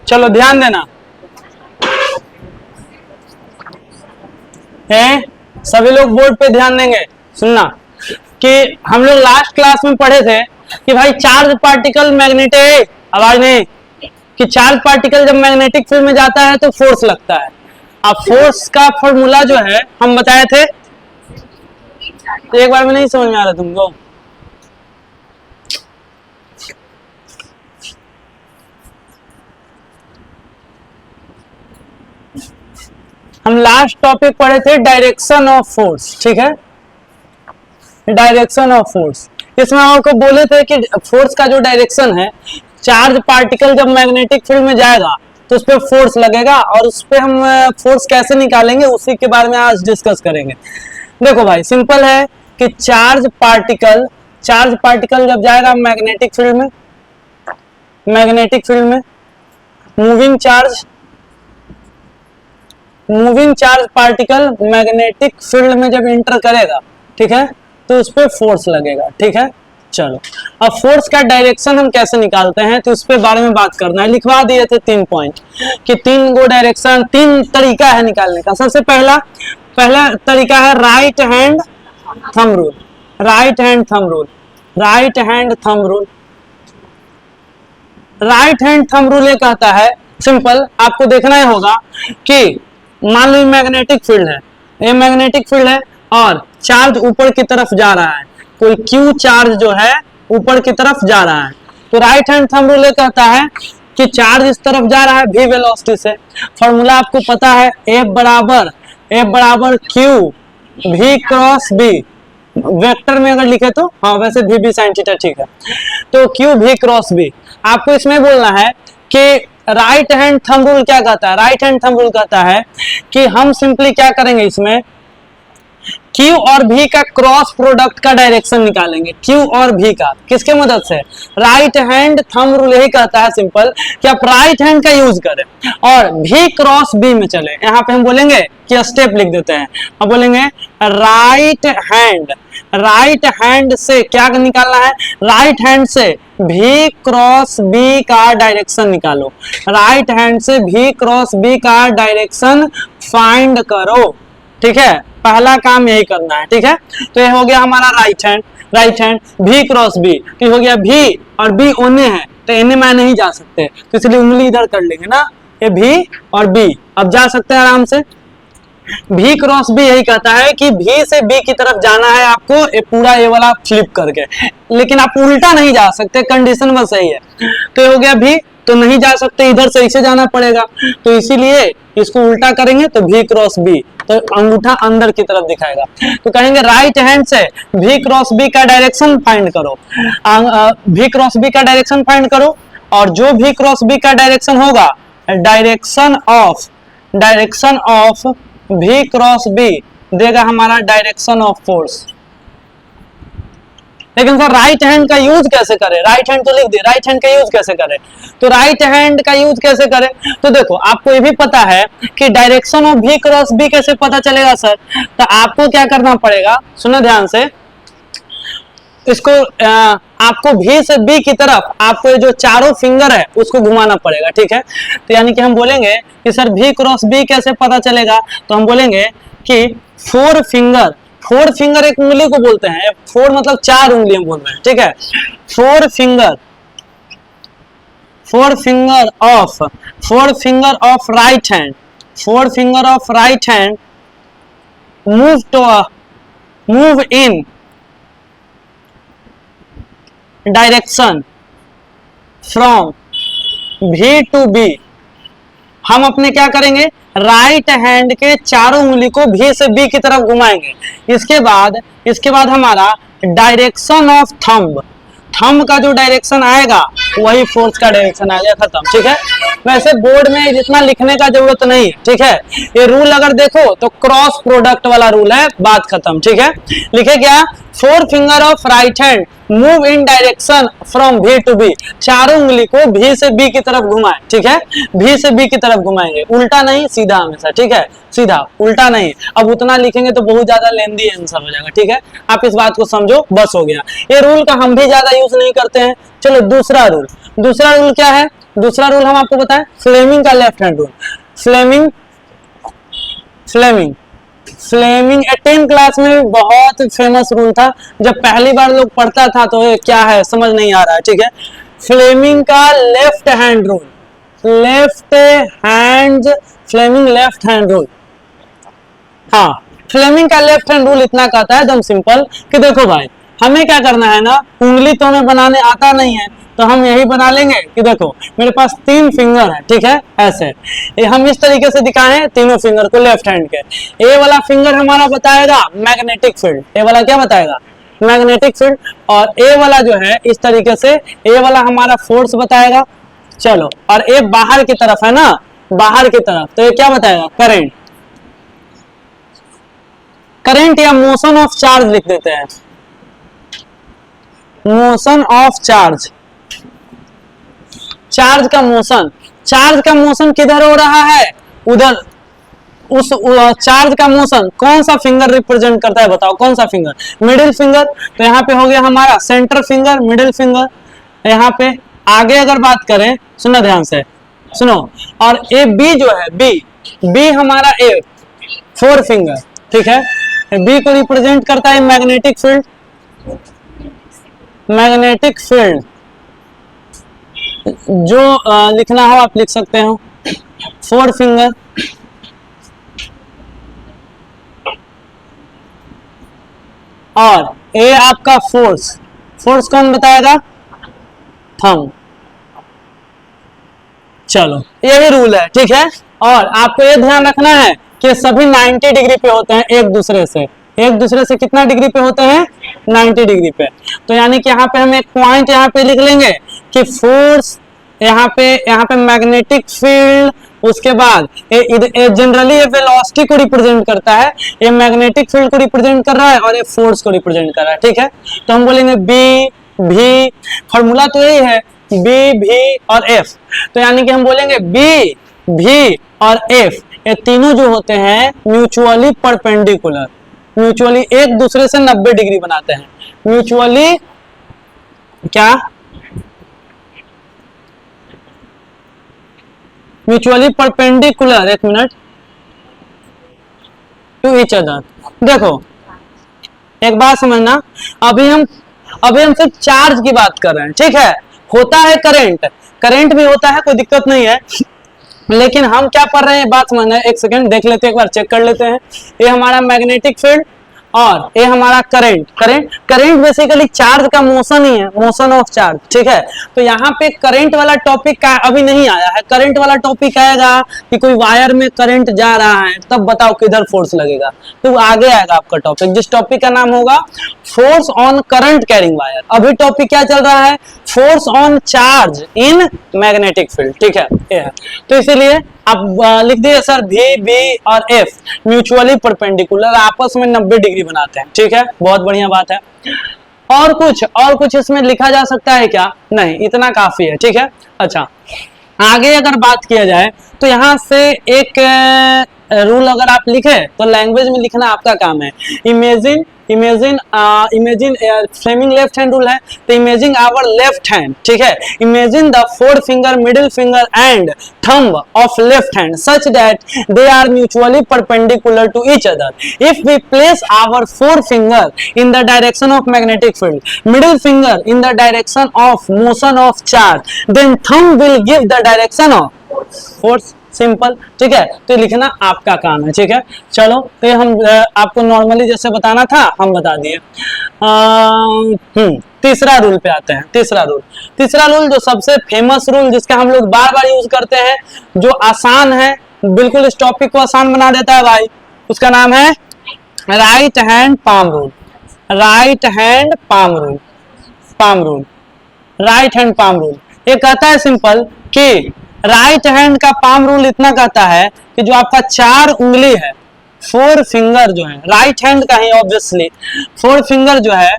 चलो ध्यान देना है, सभी लोग बोर्ड पे ध्यान देंगे। सुनना कि हम लोग लास्ट क्लास में पढ़े थे कि भाई चार्ज पार्टिकल मैग्नेटिक, आवाज नहीं, कि चार्ज पार्टिकल जब मैग्नेटिक फील्ड में जाता है तो फोर्स लगता है। अब फोर्स का फॉर्मूला जो है हम बताए थे, तो एक बार में नहीं समझ में आ रहा तुमको? हम लास्ट टॉपिक पढ़े थे डायरेक्शन ऑफ फोर्स, ठीक है, डायरेक्शन ऑफ फोर्स। इसमें हम आपको बोले थे कि फोर्स का जो डायरेक्शन है, चार्ज पार्टिकल जब मैग्नेटिक फील्ड में जाएगा तो उस पर फोर्स लगेगा, और उस पर हम फोर्स कैसे निकालेंगे उसी के बारे में आज डिस्कस करेंगे। देखो भाई सिंपल है कि चार्ज पार्टिकल जब जाएगा मैग्नेटिक फील्ड में, moving charge particle magnetic field में जब एंटर करेगा, ठीक है, तो उस पर फोर्स लगेगा, ठीक है। चलो अब फोर्स का डायरेक्शन हम कैसे निकालते हैं तो इस पे बारे में बात करना है। लिखवा दिए थे 3 पॉइंट कि 3 गो डायरेक्शन, 3 तरीका है निकालने का। सबसे पहला तरीका है right hand thumb rule. Right hand thumb rule ये कहता है, सिंपल, आपको देखना ही होगा कि मान लो मैग्नेटिक फील्ड है, ये मैग्नेटिक फील्ड है और चार्ज ऊपर की तरफ जा रहा है, कोई क्यू चार्ज जो है ऊपर की तरफ जा रहा है, तो राइट हैंड थंब रूल कहता है कि चार्ज इस तरफ जा रहा है v वेलोसिटी से। फॉर्मूला आपको पता है, F बराबर Q v cross b, vector में अगर लिखे तो हाँ, वैसे v b sin थीटा, ठीक है, तो Q v क्रॉस b। आपको इसमें बोलना है कि राइट हैंड थंब रूल क्या कहता है। राइट हैंड थंब रूल कहता है कि हम सिंपली क्या करेंगे, इसमें Q और V का क्रॉस प्रोडक्ट का डायरेक्शन निकालेंगे। Q और V का किसके मदद से? राइट हैंड थंब रूल यही कहता है सिंपल कि आप राइट हैंड का यूज करें और V क्रॉस B में चले। यहाँ पे हम बोलेंगे कि स्टेप लिख देते हैं, अब बोलेंगे राइट हैंड से क्या निकालना है, राइट हैंड से V क्रॉस B का डायरेक्शन निकालो। राइट हैंड से V क्रॉस B का डायरेक्शन फाइंड करो, ठीक है, पहला काम यही करना है, ठीक है। तो ये हो गया हमारा right hand V cross B, तो हो गया V और B ओने है तो एने में नहीं जा सकते, तो इसलिए उंगली इधर कर लेंगे ना, ये V और B अब जा सकते हैं आराम से। V क्रॉस B यही कहता है कि V से B की तरफ जाना है आपको, ये पूरा ये वाला फ्लिप करके, लेकिन आप उल्टा नहीं जा सकते, कंडीशन बस सही है। तो ये हो गया V, तो नहीं जा सकते, इधर से इसे जाना पड़ेगा, तो इसीलिए इसको उल्टा करेंगे तो V क्रॉस B, तो अंगूठा अंदर की तरफ दिखाएगा। तो कहेंगे राइट हैंड से V क्रॉस B का डायरेक्शन फाइंड करो, V क्रॉस B का डायरेक्शन फाइंड करो, और जो V क्रॉस B का डायरेक्शन होगा, direction of V cross B देगा हमारा डायरेक्शन ऑफ फोर्स। लेकिन सर राइट हैंड का यूज कैसे करें, राइट हैंड तो लिख दिए, राइट हैंड का यूज कैसे करें, तो राइट हैंड का यूज कैसे करें, तो देखो आपको ये भी पता है कि direction of V cross B कैसे पता चलेगा सर, तो आपको क्या करना पड़ेगा, सुनो ध्यान से, इसको आपको V से B की तरफ आपको जो चारों फिंगर है उसको घुमाना पड़ेगा, ठीक है। तो यानी कि हम बोलेंगे कि सर V क्रॉस B कैसे पता चलेगा, तो हम बोलेंगे कि फोर फिंगर एक उंगली को बोलते हैं, 4 मतलब 4 उंगलियां बोल रहे हैं, ठीक है। Four finger of right hand move in direction from V to B। हम अपने क्या करेंगे, राइट हैंड के चारों उंगली को V से B की तरफ घुमाएंगे। इसके बाद हमारा डायरेक्शन ऑफ थंब का जो डायरेक्शन आएगा वही फोर्स का डायरेक्शन आ गया, खत्म, ठीक है। वैसे बोर्ड में जितना लिखने का जरूरत नहीं है, ठीक है। ये रूल अगर देखो तो क्रॉस प्रोडक्ट वाला रूल है, बात खत्म, ठीक है। लिखे क्या, 4 finger of right hand move in direction from V to B, चारों उंगली को V से B की तरफ घुमाएं, ठीक है। V से B की तरफ घुमाएंगे, उल्टा नहीं, सीधा हमेशा, ठीक है, सीधा, उल्टा नहीं। अब उतना लिखेंगे तो बहुत ज्यादा लेंदी आंसर हो जाएगा, ठीक है। आप इस बात को समझो, बस हो गया। ये रूल का हम भी ज्यादा यूज नहीं करते हैं। चलो दूसरा रूल क्या है, दूसरा रूल हम आपको बताएं, फ्लेमिंग का left hand rule. Fleming Fleming Fleming 10 class में भी बहुत फेमस रूल था। जब पहली बार लोग पढ़ता था तो ये क्या है समझ नहीं आ रहा है, ठीक है। फ्लेमिंग का left hand rule, left hand, Fleming left hand rule. हाँ, फ्लेमिंग का लेफ्ट हैंड रूल इतना कहता है एकदम सिंपल कि देखो भाई, हमें क्या करना है ना, उंगली तो हमें बनाने आता नहीं है, तो हम यही बना लेंगे कि देखो मेरे पास 3 फिंगर है, ठीक है, ऐसे ये हम इस तरीके से दिखाएं तीनों फिंगर को लेफ्ट हैंड के। ए वाला फिंगर हमारा बताएगा मैग्नेटिक फील्ड, ए वाला क्या बताएगा, मैग्नेटिक फील्ड। और ए वाला जो है इस तरीके से, ए वाला हमारा फोर्स बताएगा। चलो, और ए बाहर की तरफ है ना, बाहर की तरफ, तो ये क्या बताएगा, करंट। करंट या मोशन ऑफ चार्ज लिख देते हैं, मोशन ऑफ चार्ज, चार्ज का मोशन। चार्ज का मोशन किधर हो रहा है, उधर, उस चार्ज का मोशन कौन सा फिंगर रिप्रेजेंट करता है, बताओ कौन सा फिंगर, मिडिल फिंगर। तो यहाँ पे हो गया हमारा सेंटर फिंगर, मिडिल फिंगर। यहाँ पे आगे अगर बात करें, सुनो ध्यान से सुनो, और ए बी जो है, बी बी हमारा ए 4 फिंगर, ठीक है। बी को रिप्रेजेंट करता है मैग्नेटिक फील्ड, मैग्नेटिक फील्ड। जो लिखना हो आप लिख सकते हो, 4 फिंगर। और ए आपका फोर्स, फोर्स कौन बताएगा, थंब। चलो, यही रूल है, ठीक है। और आपको ये ध्यान रखना है कि सभी 90 डिग्री पे होते हैं एक दूसरे से, एक दूसरे से कितना डिग्री पे होते हैं, 90 डिग्री पे। तो यानी कि यहाँ पे हम एक पॉइंट यहाँ पे लिख लेंगे कि फोर्स, यहाँ पे मैग्नेटिक फील्ड, उसके बाद जनरली ये वेलोसिटी को रिप्रेजेंट करता है, ये मैग्नेटिक फील्ड को रिप्रेजेंट कर रहा है और ये फोर्स को रिप्रेजेंट कर रहा है, ठीक है। तो हम बोलेंगे बी भी, फॉर्मूला तो यही है, बी भी और एफ। तो यानी कि हम बोलेंगे बी भी और एफ, ये तीनों जो होते हैं म्यूचुअली परपेंडिकुलर, म्यूचुअली एक दूसरे से 90 डिग्री बनाते हैं, म्यूचुअली क्या, म्यूचुअली परपेंडिकुलर, एक मिनट, टू ईच अदर। देखो एक बात समझना, अभी हम सिर्फ चार्ज की बात कर रहे हैं, ठीक है। होता है करंट, करंट भी होता है, कोई दिक्कत नहीं है, लेकिन हम क्या पढ़ रहे हैं बात समझना है। एक सेकंड देख लेते हैं, एक बार चेक कर लेते हैं। ये हमारा मैग्नेटिक फील्ड और ये हमारा करंट। करंट बेसिकली चार्ज का मोशन ही है, मोशन ऑफ चार्ज, ठीक है। तो यहाँ पे करंट वाला टॉपिक का अभी नहीं आया है। करंट वाला टॉपिक आएगा कि कोई वायर में करंट जा रहा है, तब बताओ किधर फोर्स लगेगा, तो आगे आएगा आपका टॉपिक, जिस टॉपिक का नाम होगा force on current carrying wire. अभी टॉपिक क्या चल रहा है, force on charge in magnetic field, ठीक है, ये है। तो इसीलिए आप लिख दिए सर भी, बी और एफ म्यूचुअली परपेंडिकुलर, आपस में 90 डिग्री बनाते हैं, ठीक है, बहुत बढ़िया बात है। और कुछ इसमें लिखा जा सकता है क्या, नहीं, इतना काफी है, ठीक है। अच्छा, आगे अगर बात किया जाए तो यहाँ से एक रूल अगर आप लिखे तो लैंग्वेज में लिखना आपका काम है। Imagine Fleming left hand rule है, तो इमेजिन आवर लेफ्ट हैंड, ठीक है। Imagine the 4 finger, middle finger and thumb of left hand such that they are mutually perpendicular to each other. If we place our 4 finger in the direction of magnetic field, middle finger in the direction of motion of charge, then thumb will give the direction of force. Simple, ठीक है। तो लिखना आपका काम है, ठीक है। चलो, तो हम आपको नॉर्मली जैसे बताना था हम बता दिए। तीसरा रूल पे आते हैं। तीसरा रूल जो सबसे फेमस रूल, जिसका हम लोग बार बार यूज करते हैं, जो आसान है, बिल्कुल इस टॉपिक को आसान बना देता है भाई, उसका नाम है right hand palm rule. Right hand palm rule, right hand palm rule ये कहता है सिंपल कि राइट हैंड का पाम रूल इतना कहता है कि जो आपका 4 उंगली है, 4 फिंगर जो है, राइट हैंड का ही ऑब्वियसली 4 फिंगर जो है,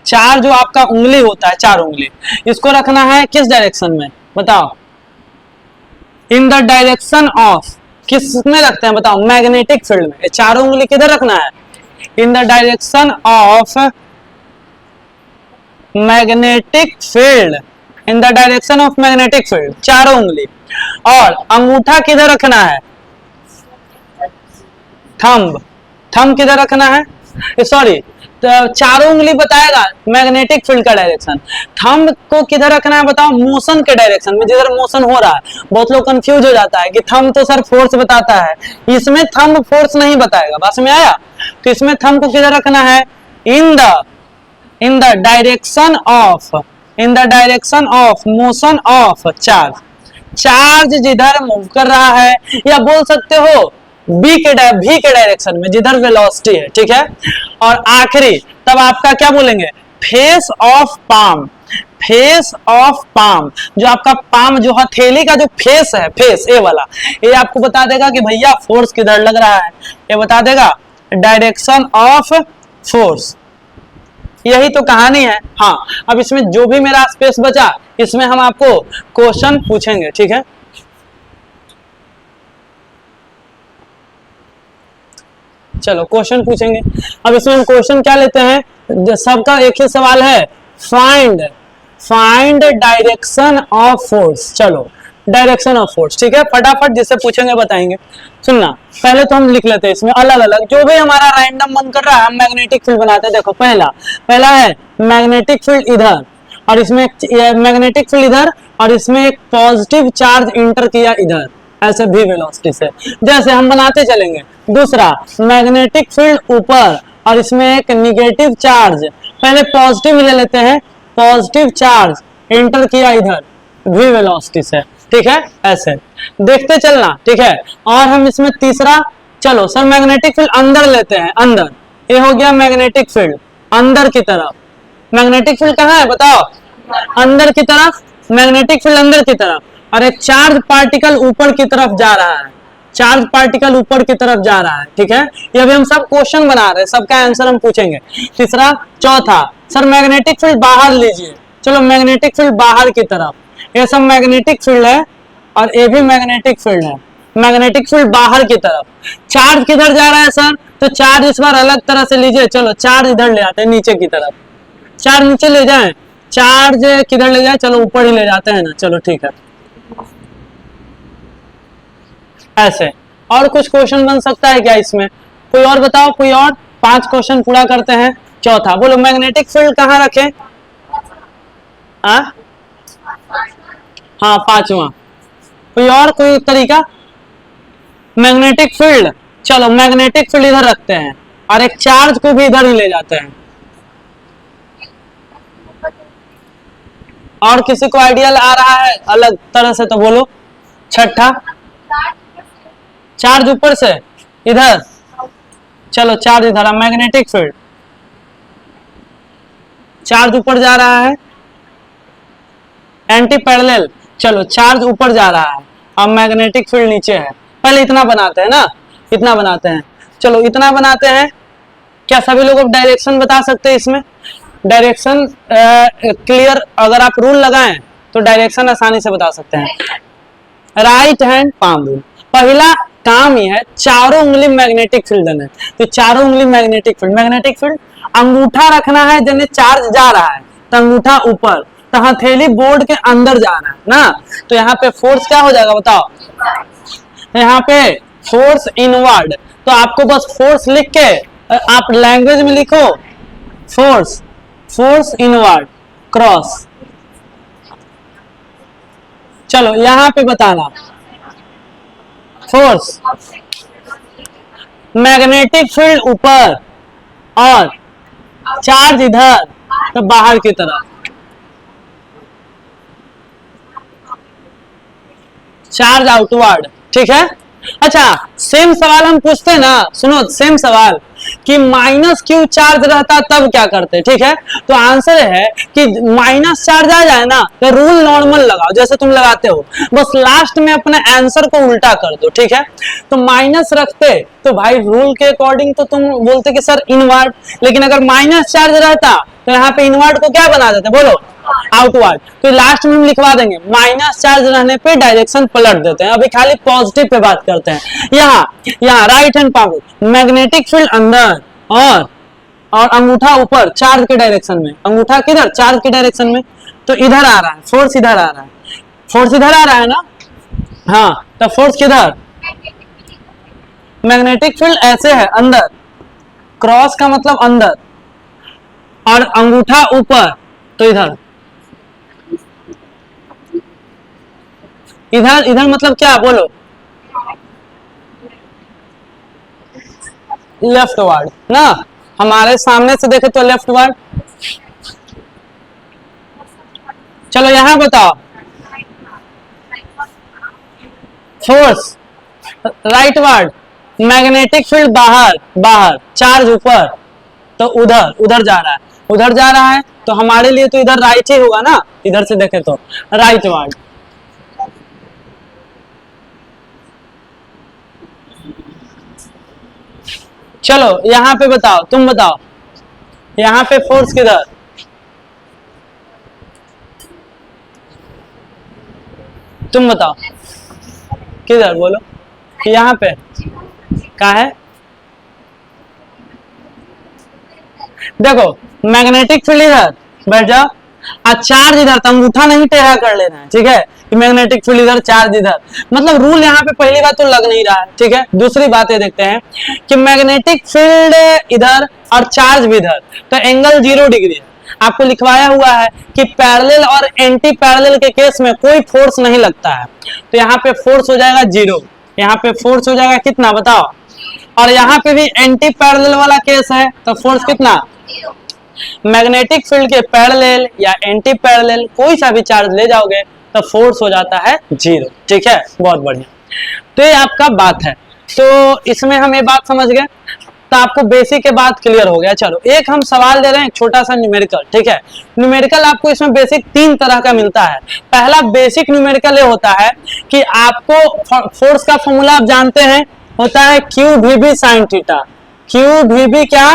4 जो आपका उंगली होता है, 4 उंगली, इसको रखना है किस डायरेक्शन में, बताओ, इन द डायरेक्शन ऑफ, किस में रखते हैं बताओ, मैग्नेटिक फील्ड में। ये 4 उंगली किधर रखना है, इन the direction of magnetic field, in the direction of magnetic field, चारों उंगली। और अंगूठा किधर रखना है, थंब, थंब किधर रखना है, सॉरी, चारों उंगली बताएगा मैग्नेटिक फील्ड का डायरेक्शन। थंब को किधर रखना है बताओ, मोशन के डायरेक्शन में, जिधर मोशन हो रहा है। बहुत लोग कंफ्यूज हो जाता है कि थंब तो सर फोर्स बताता है, इसमें थंब फोर्स नहीं बताएगा, बात में आया। तो इसमें थंब को किधर रखना है, इन the direction of, in the direction of motion of charge, charge जिधर मूव कर रहा है, या बोल सकते हो भी के डायरेक्शन में, जिधर वेलोसिटी है, ठीक है। और आखिरी तब आपका क्या बोलेंगे, face of palm, face of palm, जो आपका पाम, जो हथेली का जो फेस है, फेस ए वाला, ये आपको बता देगा कि भैया फोर्स किधर लग रहा है, ये बता देगा डायरेक्शन ऑफ फोर्स। यही तो कहानी है। हाँ, अब इसमें जो भी मेरा स्पेस बचा, इसमें हम आपको क्वेश्चन पूछेंगे, ठीक है। चलो क्वेश्चन पूछेंगे। अब इसमें हम क्वेश्चन क्या लेते हैं, सबका एक ही सवाल है, फाइंड डायरेक्शन ऑफ फोर्स। चलो डायरेक्शन ऑफ फोर्स, ठीक है, फटाफट जिससे पूछेंगे बताएंगे। सुनना, पहले तो हम लिख लेते हैं इसमें अलग अलग, जो भी हमारा रैंडम मन कर रहा है हम मैग्नेटिक फील्ड बनाते हैं। देखो पहला है मैग्नेटिक फील्ड इधर, और इसमें मैग्नेटिक फील्ड इधर, और इसमें एक पॉजिटिव चार्ज इंटर किया इधर, ऐसे भी वेलोसिटी से, जैसे हम बनाते चलेंगे। दूसरा मैग्नेटिक फील्ड ऊपर, और इसमें एक निगेटिव चार्ज, पहले पॉजिटिव ले लेते हैं, पॉजिटिव चार्ज इंटर किया इधर भी वेलोसिटी से, ठीक है, ऐसे देखते चलना, ठीक है। और हम इसमें तीसरा, चलो सर मैग्नेटिक फील्ड अंदर लेते हैं, अंदर, ये हो गया मैग्नेटिक फील्ड अंदर की तरफ। मैग्नेटिक फील्ड कहाँ है बताओ, अंदर की तरफ, मैग्नेटिक फील्ड अंदर की तरफ, और एक चार्ज पार्टिकल ऊपर की तरफ जा रहा है, चार्ज पार्टिकल ऊपर की तरफ जा रहा है, ठीक है। ये अभी हम सब क्वेश्चन बना रहे हैं, सबका आंसर हम पूछेंगे। तीसरा, चौथा, सर मैग्नेटिक फील्ड बाहर लीजिए, चलो मैग्नेटिक फील्ड बाहर की तरफ, ये सब मैग्नेटिक फील्ड है, और ये भी मैग्नेटिक फील्ड है, मैग्नेटिक फील्ड बाहर की तरफ। चार्ज किधर जा रहा है सर, तो चार्ज इस बार अलग तरह से लीजिए, चलो चार्ज इधर ले आते हैं नीचे की तरफ, चार्ज नीचे ले जाएं, चार्ज किधर ले जाए, चलो ऊपर ही ले जाते हैं ना, चलो ठीक है, ऐसे। और कुछ क्वेश्चन बन सकता है क्या इसमें, कोई और बताओ, कोई और, 5 क्वेश्चन पूरा करते हैं। चौथा बोलो, मैग्नेटिक फील्ड कहाँ रखें, हाँ 5वां, कोई और कोई तरीका, मैग्नेटिक फील्ड, चलो मैग्नेटिक फील्ड इधर रखते हैं, और एक चार्ज को भी इधर ही ले जाते हैं। और किसी को आइडिया आ रहा है अलग तरह से तो बोलो। छठा, चार्ज ऊपर से इधर, चलो चार्ज इधर, मैग्नेटिक फील्ड, चार्ज ऊपर जा रहा है, एंटी पैरेलल, चलो चार्ज ऊपर जा रहा है, अब मैग्नेटिक फील्ड नीचे है। पहले इतना बनाते हैं ना, इतना बनाते हैं, चलो इतना बनाते हैं। क्या सभी लोग अब डायरेक्शन बता सकते हैं इसमें, डायरेक्शन क्लियर, अगर आप रूल लगाएं तो डायरेक्शन आसानी से बता सकते हैं। राइट हैंड पाम रूल, पहला काम ही है चारों उंगली मैग्नेटिक फील्ड देना, तो चारों उंगली मैग्नेटिक फील्ड, मैग्नेटिक फील्ड, अंगूठा रखना है, जैसे चार्ज जा रहा है तो अंगूठा ऊपर, तो हथेली बोर्ड के अंदर जा रहा है ना, तो यहाँ पे फोर्स क्या हो जाएगा बताओ, यहाँ पे फोर्स इनवर्ड, तो आपको बस फोर्स लिख के आप लैंग्वेज में लिखो, फोर्स, फोर्स इनवर्ड क्रॉस। चलो यहां पे बताना, फोर्स मैग्नेटिक फील्ड ऊपर और चार्ज इधर, तो बाहर की तरफ, चार्ज आउटवर्ड, ठीक है। अच्छा सेम सवाल हम पूछते हैं ना, सुनो सेम सवाल कि माइनस क्यू चार्ज रहता तब क्या करते, ठीक है। तो आंसर है कि माइनस चार्ज आ जाए ना तो रूल नॉर्मल लगाओ जैसे तुम लगाते हो, बस लास्ट में अपने आंसर को उल्टा कर दो, ठीक है। तो माइनस रखते तो भाई रूल के अकॉर्डिंग तो तुम बोलते कि सर इनवर्ड, लेकिन अगर माइनस चार्ज रहता तो यहाँ पे इनवर्ड को क्या बना देते बोलो, आउटवर्ड। तो लास्ट में हम लिखवा देंगे माइनस चार्ज रहने पे डायरेक्शन पलट देते हैं। अभी खाली पॉजिटिव पे बात करते हैं। यहाँ right hand power, magnetic field अंदर और अंगूठा ऊपर चार्ज के डायरेक्शन में, अंगूठा किधर चार्ज के डायरेक्शन में, तो इधर आ रहा है, फोर्स इधर आ रहा है, फोर्स इधर आ रहा है ना, हाँ, तो फोर्स किधर, मैग्नेटिक फील्ड ऐसे है अंदर, क्रॉस का मतलब अंदर, और अंगूठा ऊपर, तो इधर, इधर इधर मतलब क्या बोलो, लेफ्ट वर्ड ना, हमारे सामने से देखे तो लेफ्ट वर्ड। चलो यहां बताओ, force right word, magnetic field बाहर, बाहर, चार्ज ऊपर, तो उधर, उधर जा रहा है, उधर जा रहा है, तो हमारे लिए तो इधर राइट ही होगा ना, इधर से देखे तो राइट वर्ड। चलो यहां पे बताओ, तुम बताओ, यहां पे फोर्स किधर, तुम बताओ किधर, बोलो कि यहाँ पे क्या है, देखो मैग्नेटिक फील्ड इधर, बैठ जाओ, और चार्ज इधर, तो अंगूठा नहीं टेढ़ा कर लेना है, ठीक है, कि मैग्नेटिक फील्ड इधर, चार्ज इधर, मतलब रूल यहाँ पे पहली बात तो लग नहीं रहा है, ठीक है। दूसरी बात ये देखते हैं कि मैग्नेटिक फील्ड इधर और चार्ज भी इधर, तो एंगल 0 डिग्री है, आपको लिखवाया हुआ है कि पैरेलल और एंटी पैरेलल के केस में कोई फोर्स नहीं लगता है, तो यहाँ पे फोर्स हो जाएगा 0, यहाँ पे फोर्स हो जाएगा कितना बताओ, और यहाँ पे भी एंटी पैरेलल वाला केस है, तो फोर्स कितना, मैग्नेटिक फील्ड के पैरेलल या एंटी पैरेलल कोई सा भी चार्ज ले जाओगे तो फोर्स हो जाता है 0, ठीक है, बहुत बढ़िया। तो ये आपका बात है, तो इसमें हम ये बात समझ गए, तो आपको बेसिक के बात क्लियर हो गया। चलो एक हम सवाल दे रहे हैं, छोटा सा न्यूमेरिकल, ठीक है। न्यूमेरिकल आपको इसमें बेसिक 3 तरह का मिलता है। पहला बेसिक न्यूमेरिकल ये होता है कि आपको फोर्स का फॉर्मूला आप जानते हैं, होता है Q we B sine theta, Q we B क्या,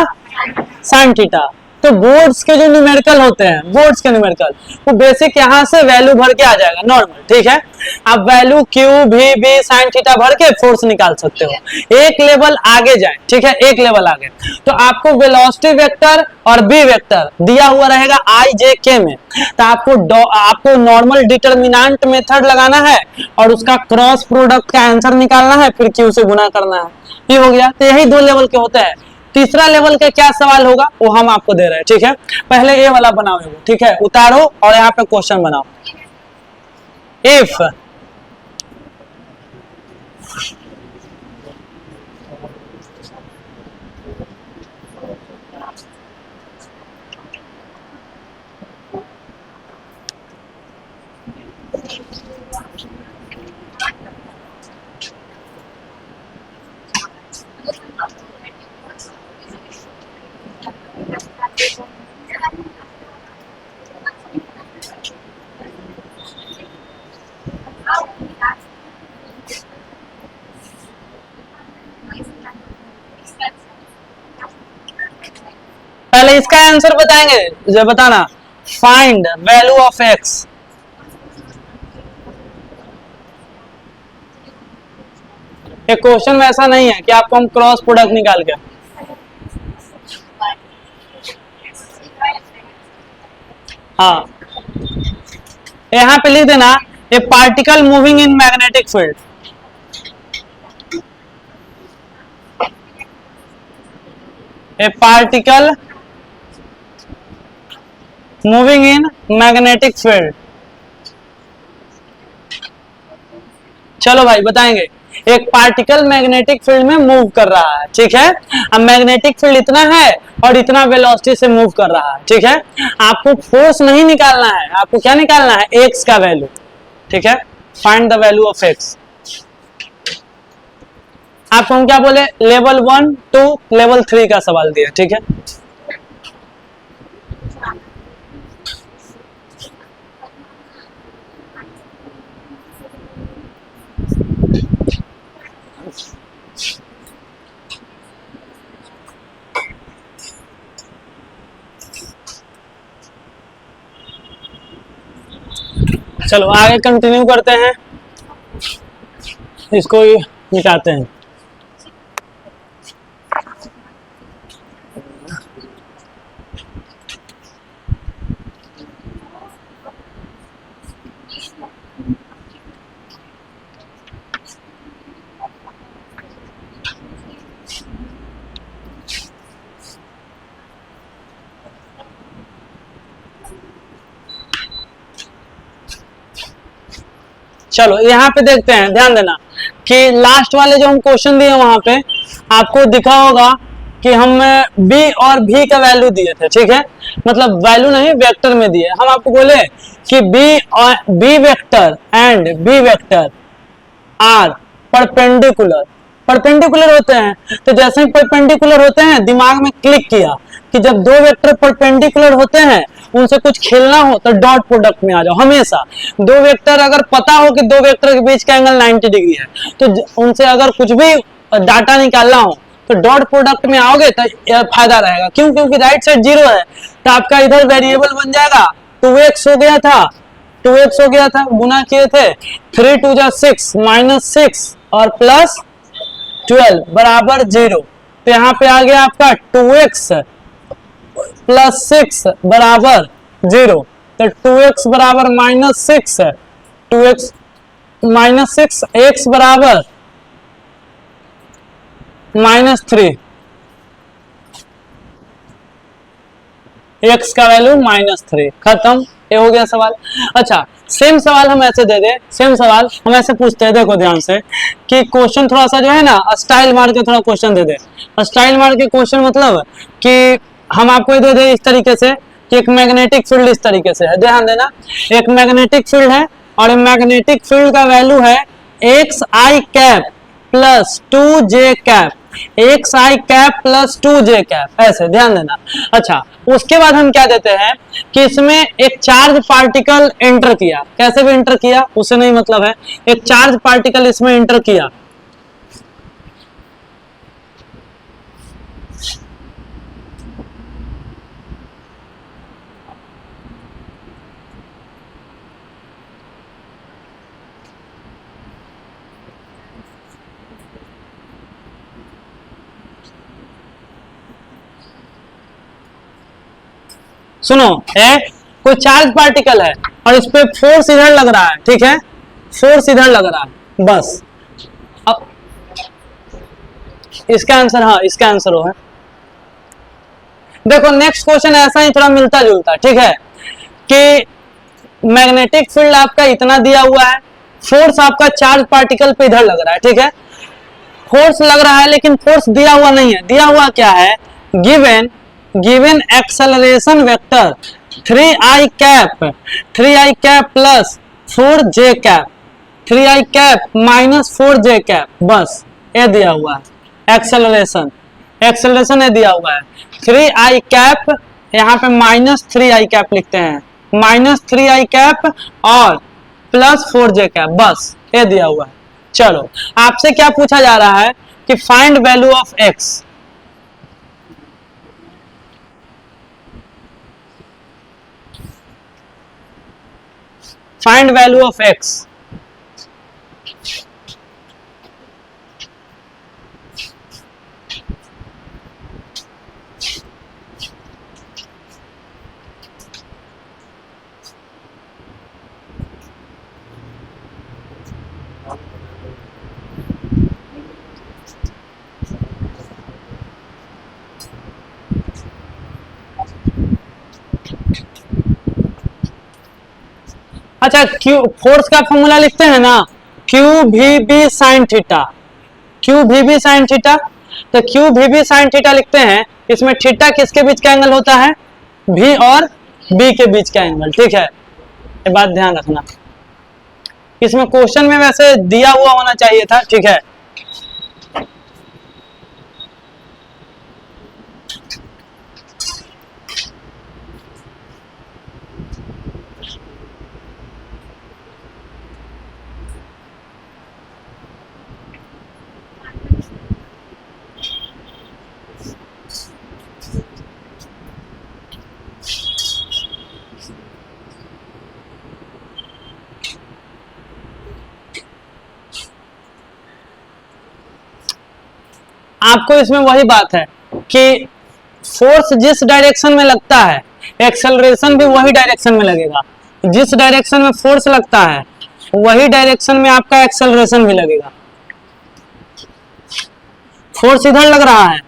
साइन थीटा। तो बोर्ड्स के जो न्यूमेरिकल होते हैं, बोर्ड्स के न्यूमेरिकल, वो बेसिक यहाँ से वैल्यू भर के आ जाएगा नॉर्मल, ठीक है। आप value Q we B sine theta भर के फोर्स निकाल सकते हो। एक लेवल आगे जाए, ठीक है, एक लेवल आगे, तो आपको वेलोसिटी वेक्टर और बी वेक्टर दिया हुआ रहेगा आई जे के में, तो आपको नॉर्मल डिटर्मिनेंट मेथड लगाना है और उसका क्रॉस प्रोडक्ट का आंसर निकालना है, फिर क्यू से गुना करना है, ये हो गया। तो यही 2 लेवल के होते हैं। तीसरा लेवल का क्या सवाल होगा वो हम आपको दे रहे हैं, ठीक है। पहले ये वाला बनाओ, ठीक है, उतारो और यहाँ पे क्वेश्चन बनाओ। इफ पहले इसका आंसर बताएंगे, जो बताना, फाइंड वैल्यू ऑफ एक्स। ये क्वेश्चन में ऐसा नहीं है कि आपको हम क्रॉस प्रोडक्ट निकाल के, हाँ, यहाँ पे लिख देना ए particle moving in magnetic field, A particle moving in magnetic field. चलो भाई बताएंगे, एक पार्टिकल मैग्नेटिक फील्ड में मूव कर रहा है, ठीक है। अब मैग्नेटिक फील्ड इतना है और इतना वेलोसिटी से मूव कर रहा है, ठीक है। आपको फोर्स नहीं निकालना है, आपको क्या निकालना है, एक्स का वैल्यू, ठीक है। Find the value of x. आपको हम क्या बोले, लेवल 1 to लेवल 3 का सवाल दिया, ठीक है। चलो आगे कंटिन्यू करते हैं, इसको मिटाते हैं। चलो यहाँ पे देखते हैं, ध्यान देना कि लास्ट वाले जो हम क्वेश्चन दिए वहां पे आपको दिखा होगा कि हम b और v का वैल्यू दिए थे, ठीक है, मतलब वैल्यू नहीं वेक्टर में दिए। हम आपको बोले कि b vector and b vector are perpendicular, perpendicular होते हैं। तो जैसे ही परपेंडिकुलर होते हैं दिमाग में क्लिक किया कि जब दो वेक्टर परपेंडिकुलर होते हैं उनसे कुछ खेलना हो तो डॉट प्रोडक्ट में आ जाओ। हमेशा दो वेक्टर अगर पता हो कि दो वेक्टर के बीच का एंगल 90 डिग्री है तो उनसे अगर कुछ भी डाटा निकालना हो तो डॉट प्रोडक्ट में आओगे तो फायदा रहेगा। क्यों? क्योंकि राइट साइड 0 है तो आपका इधर वेरिएबल बन जाएगा 2x हो गया था, 2x हो गया था, गुना किए थे 3 2 जा 6 माइनस 6 और प्लस 12 बराबर 0। तो यहाँ पे आ गया आपका 2x प्लस 6 बराबर 0। तो 2x बराबर माइनस 6, 2x माइनस 6, x बराबर -3, x का वैल्यू -3, खत्म। ये हो गया सवाल। अच्छा सेम सवाल हम ऐसे दे दे, सेम सवाल हम ऐसे पूछते हैं, देखो ध्यान से कि क्वेश्चन थोड़ा सा जो है ना स्टाइल मार के थोड़ा क्वेश्चन दे दे। स्टाइल मार के क्वेश्चन मतलब कि हम आपको दे दे इस तरीके से कि एक मैग्नेटिक फील्ड इस तरीके से है, ध्यान देना, एक मैग्नेटिक फील्ड है और मैग्नेटिक फील्ड का वैल्यू है x i cap plus 2j cap, x i cap plus 2j cap, ऐसे ध्यान देना। अच्छा उसके बाद हम क्या देते हैं कि इसमें एक चार्ज पार्टिकल एंटर किया, कैसे भी एंटर किया उसे नहीं मतलब है, एक चार्ज पार्टिकल इसमें एंटर किया। सुनो है कोई चार्ज पार्टिकल है और इस पे फोर्स इधर लग रहा है, ठीक है, फोर्स इधर लग रहा है, बस। अब इसका आंसर, हाँ इसका आंसर वो है। देखो नेक्स्ट क्वेश्चन ऐसा ही थोड़ा मिलता जुलता, ठीक है, कि मैग्नेटिक फील्ड आपका इतना दिया हुआ है, फोर्स आपका चार्ज पार्टिकल पे इधर लग रहा है, ठीक है, फोर्स लग रहा है लेकिन फोर्स दिया हुआ नहीं है। दिया हुआ क्या है, given acceleration vector 3i cap plus 4j cap, 3i cap minus 4j cap, बस ये दिया हुआ है। एक्सेलरेशन ये दिया हुआ है 3i कैप, यहाँ पे माइनस 3i कैप लिखते हैं, माइनस 3i कैप और प्लस 4j कैप, बस ये दिया हुआ है। चलो आपसे क्या पूछा जा रहा है कि find value of x। Find value of x। अच्छा क्यू फोर्स का फॉर्मूला लिखते हैं ना, q we B sine theta, Q we B sine theta, तो Q we B sine theta लिखते हैं। इसमें थीटा किसके बीच का एंगल होता है, v और b के बीच का एंगल, ठीक है, ये बात ध्यान रखना। इसमें क्वेश्चन में वैसे दिया हुआ होना चाहिए था, ठीक है। आपको इसमें वही बात है कि फोर्स जिस डायरेक्शन में लगता है एक्सेलरेशन भी वही डायरेक्शन में लगेगा, जिस डायरेक्शन में फोर्स लगता है वही डायरेक्शन में आपका एक्सेलरेशन भी लगेगा। फोर्स इधर लग रहा है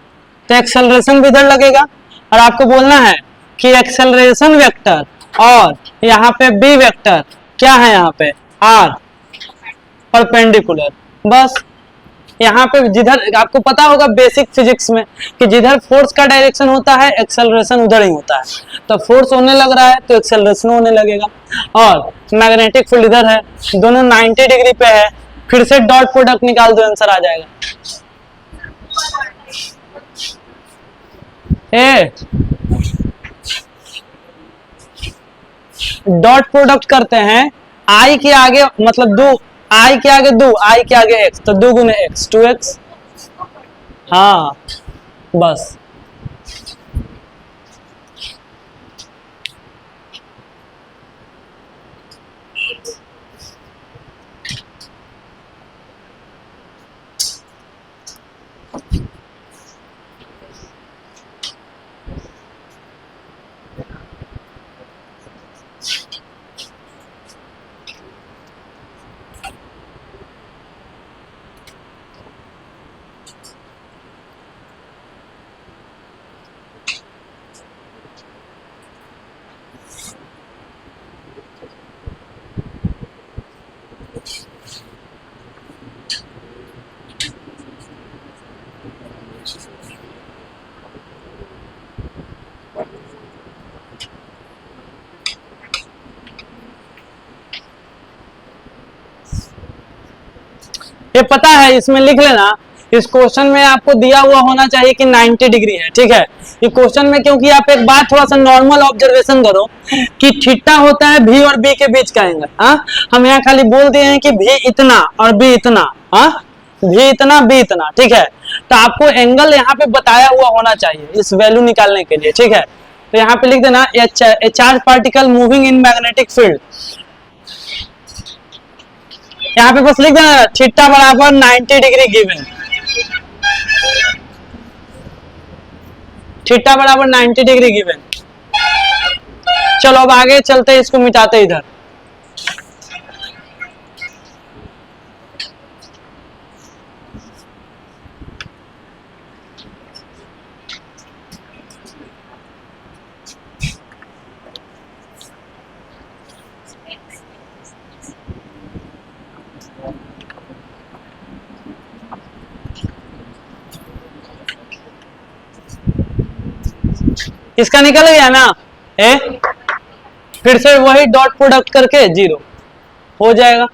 तो एक्सेलरेशन भी इधर लगेगा, और आपको बोलना है कि एक्सेलरेशन वेक्टर और यहाँ पे बी वेक्टर क्या है, यहाँ पे आर परपेंडिकुलर। बस यहाँ पे जिधर आपको पता होगा बेसिक फिजिक्स में कि जिधर फोर्स का डायरेक्शन होता है एक्सेलरेशन उधर ही होता है, तो फोर्स होने लग रहा है तो एक्सेलरेशन होने लगेगा। और मैग्नेटिक फील्ड इधर है, दोनों 90 डिग्री पे है, फिर से डॉट प्रोडक्ट निकाल दो आंसर आ जाएगा। ए डॉट प्रोडक्ट करते हैं, आई के आगे मतलब दो, आई के आगे दो, आई के आगे एक्स, तो 2 गुने एक्स 2x। हाँ बस ये पता है, इसमें लिख लेना, इस क्वेश्चन में आपको दिया हुआ होना चाहिए कि 90 डिग्री है, ठीक है। ये क्वेश्चन में, क्योंकि आप एक बात थोड़ा सा नॉर्मल ऑब्जर्वेशन करो कि थीटा होता है भी और बी के बीच का एंगल। हाँ, हम यहाँ खाली बोल दिए हैं कि भी इतना और बी इतना, हाँ भी इतना बी इतना, ठीक है। तो आपको एंगल यहाँ पे बताया हुआ होना चाहिए इस वैल्यू निकालने के लिए, ठीक है। तो यहाँ पे लिख देना ए charge particle moving in magnetic field, यहाँ पे बस लिख देना थीटा बराबर 90 डिग्री गिवन, थीटा बराबर 90 डिग्री गिवन। चलो अब आगे चलते, इसको मिटाते इधर। इसका निकल गया ना ए, फिर से वही डॉट प्रोडक्ट करके 0 हो जाएगा।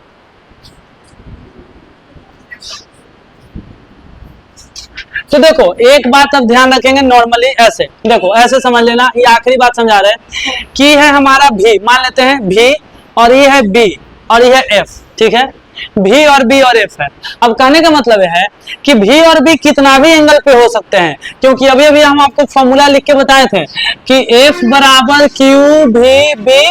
तो देखो एक बात अब ध्यान रखेंगे, नॉर्मली ऐसे देखो, ऐसे समझ लेना, ये आखिरी बात समझा रहे हैं कि है हमारा भी, मान लेते हैं भी, और ये है बी और ये है एफ, ठीक है। भी और बी और एफ है। अब कहने का मतलब है कि भी और बी कितना भी एंगल पे हो सकते हैं, क्योंकि अभी अभी हम आपको फॉर्मूला लिख के बताए थे कि एफ बराबर क्यू भी बी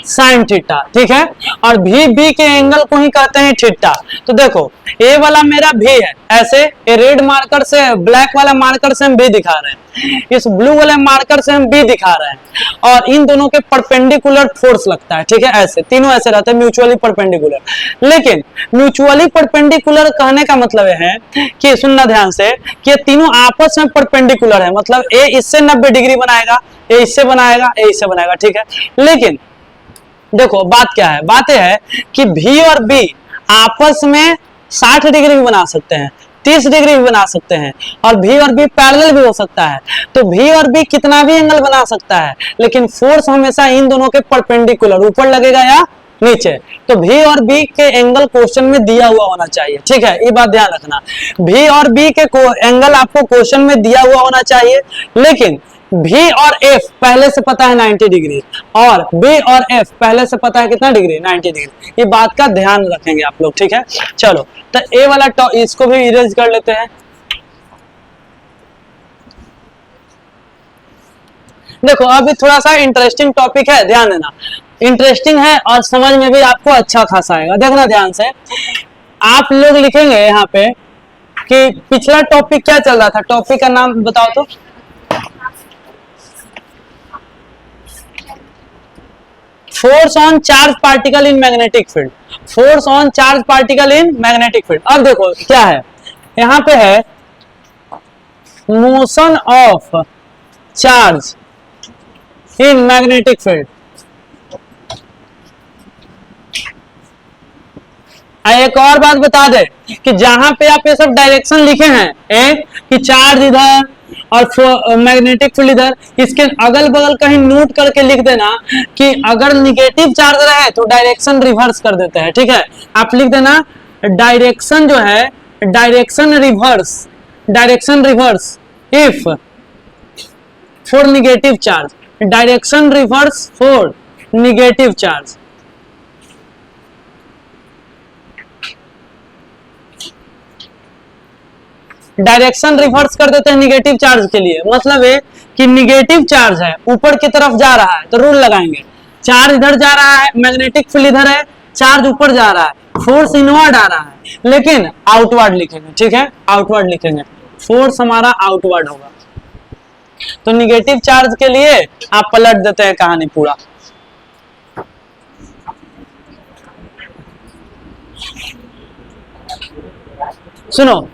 साइन थीटा, ठीक है। और भी बी के एंगल को ही कहते हैं थीटा। तो देखो ए वाला मेरा भी है, ऐसे ये रेड मार्कर से, ब्लैक वाला मार्कर से हम भी दिखा रहे हैं, इस ब्लू वाले मार्कर से हम भी दिखा रहे हैं, और इन दोनों के परपेंडिकुलर फोर्स लगता है, ठीक है। ऐसे तीनों ऐसे रहते हैं म्यूचुअली परपेंडिकुलर। लेकिन म्यूचुअली परपेंडिकुलर कहने का मतलब है कि सुनना ध्यान से कि ये तीनों आपस में परपेंडिकुलर है, मतलब ए इससे 90 डिग्री बनाएगा, ए इससे बनाएगा, ए इससे बनाएगा, ठीक है। लेकिन देखो बात क्या है, बात यह है कि भी और बी आपस में 60 डिग्री भी बना सकते हैं, 30 डिग्री भी बना सकते हैं, और भी और बी पैरेलल भी हो सकता है। तो भी और बी कितना भी एंगल बना सकता है, लेकिन फोर्स हमेशा इन दोनों के परपेंडिकुलर ऊपर लगेगा या नीचे। तो भी और बी के एंगल क्वेश्चन में दिया हुआ होना चाहिए, ठीक है, ये बात ध्यान रखना। भी और बी के एंगल आपको क्वेश्चन में दिया हुआ होना चाहिए, लेकिन भी और एफ पहले से पता है 90 डिग्री, और बी और एफ पहले से पता है कितना डिग्री, 90 डिग्री। ये बात का ध्यान रखेंगे आप लोग, ठीक है। चलो तो ए वाला इसको भी इरेज कर लेते हैं। देखो अभी थोड़ा सा इंटरेस्टिंग टॉपिक है, ध्यान देना, इंटरेस्टिंग है और समझ में भी आपको अच्छा खासा आएगा। देखना ध्यान से, आप लोग लिखेंगे यहाँ पे कि पिछला टॉपिक क्या चल रहा था, टॉपिक का नाम बताओ तो। Force on charge particle in magnetic field, force on charge particle in magnetic field. अब देखो क्या है, यहां पे है motion of charge in magnetic field. एक और बात बता दे कि जहां पे आप ये सब डायरेक्शन लिखे हैं, एक कि चार्ज इधर और मैग्नेटिक फील्ड इधर, इसके अगल बगल कहीं नोट करके लिख देना कि अगर निगेटिव चार्ज रहे तो डायरेक्शन रिवर्स कर देते हैं। ठीक है, आप लिख देना डायरेक्शन जो है direction reverse if for negative charge, direction reverse for negative charge. Direction reverse कर देते हैं निगेटिव चार्ज के लिए, मतलब है कि निगेटिव चार्ज है ऊपर की तरफ जा रहा है तो रूल लगाएंगे, चार्ज इधर जा रहा है, मैग्नेटिक फील्ड इधर है, चार्ज ऊपर जा रहा है, फोर्स इनवर्ड आ रहा है, लेकिन आउटवर्ड लिखेंगे। ठीक है, आउटवर्ड लिखेंगे, फोर्स हमारा आउटवर्ड होगा। तो निगेटिव चार्ज के लिए आप पलट देते हैं कहानी पूरा। सुनो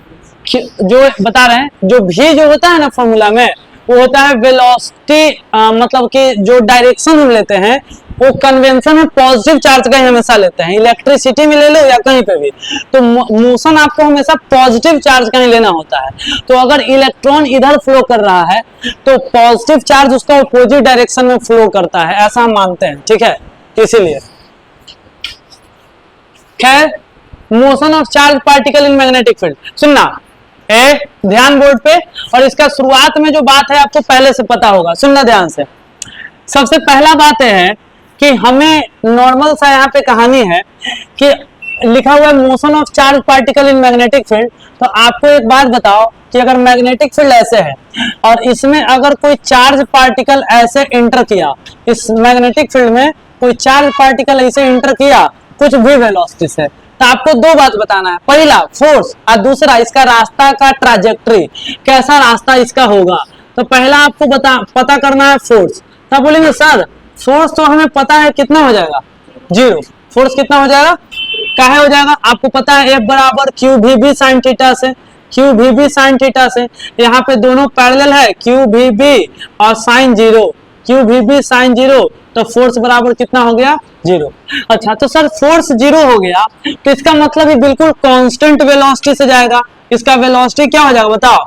जो बता रहे हैं, जो भी जो होता है ना फॉर्मूला में, वो होता है वेलोसिटी, मतलब कि जो डायरेक्शन हम लेते हैं वो कन्वेंशन में पॉजिटिव चार्ज का ही हमेशा लेते हैं, इलेक्ट्रिसिटी में ले लो या कहीं पे भी, तो मोशन आपको हमेशा पॉजिटिव चार्ज का ही लेना होता है। तो अगर इलेक्ट्रॉन इधर फ्लो कर रहा है तो पॉजिटिव चार्ज उसका अपोजिट डायरेक्शन में फ्लो करता है, ऐसा हम मानते हैं। ठीक है, इसीलिए खैर, motion of charge particle in magnetic field, सुनना ध्यान बोर्ड पे, और इसका शुरुआत में जो बात है आपको पहले से पता होगा, सुनना ध्यान से। सबसे पहला बात है कि हमें नॉर्मल सा यहाँ पे कहानी है कि लिखा हुआ है motion of charge particle in magnetic field. तो आपको एक बात बताओ कि अगर मैग्नेटिक फील्ड ऐसे है और इसमें अगर कोई चार्ज पार्टिकल ऐसे एंटर किया, इस मैग्नेटिक फील्ड में कोई चार्ज पार्टिकल ऐसे एंटर किया कुछ भी वेलोसिटी से, तो आपको दो बात बताना है, पहला फोर्स और दूसरा इसका रास्ता का ट्राजेक्टरी, कैसा रास्ता इसका होगा। तो पहला आपको पता करना है फोर्स। तब बोलेंगे सर फोर्स तो हमें पता है, कितना हो जाएगा, जीरो। फोर्स कितना हो जाएगा, काहे हो जाएगा, आपको पता है F बराबर q we B sine theta से, q we B sine theta से, यहाँ पे दोनों पैरेलल है, क्यू वी बी और sine zero, q we B sine zero, तो फोर्स बराबर कितना हो गया, जीरो। अच्छा, तो सर फोर्स जीरो हो गया तो इसका मतलब ये बिल्कुल कांस्टेंट वेलोसिटी से जाएगा, इसका वेलोसिटी क्या हो जाएगा बताओ,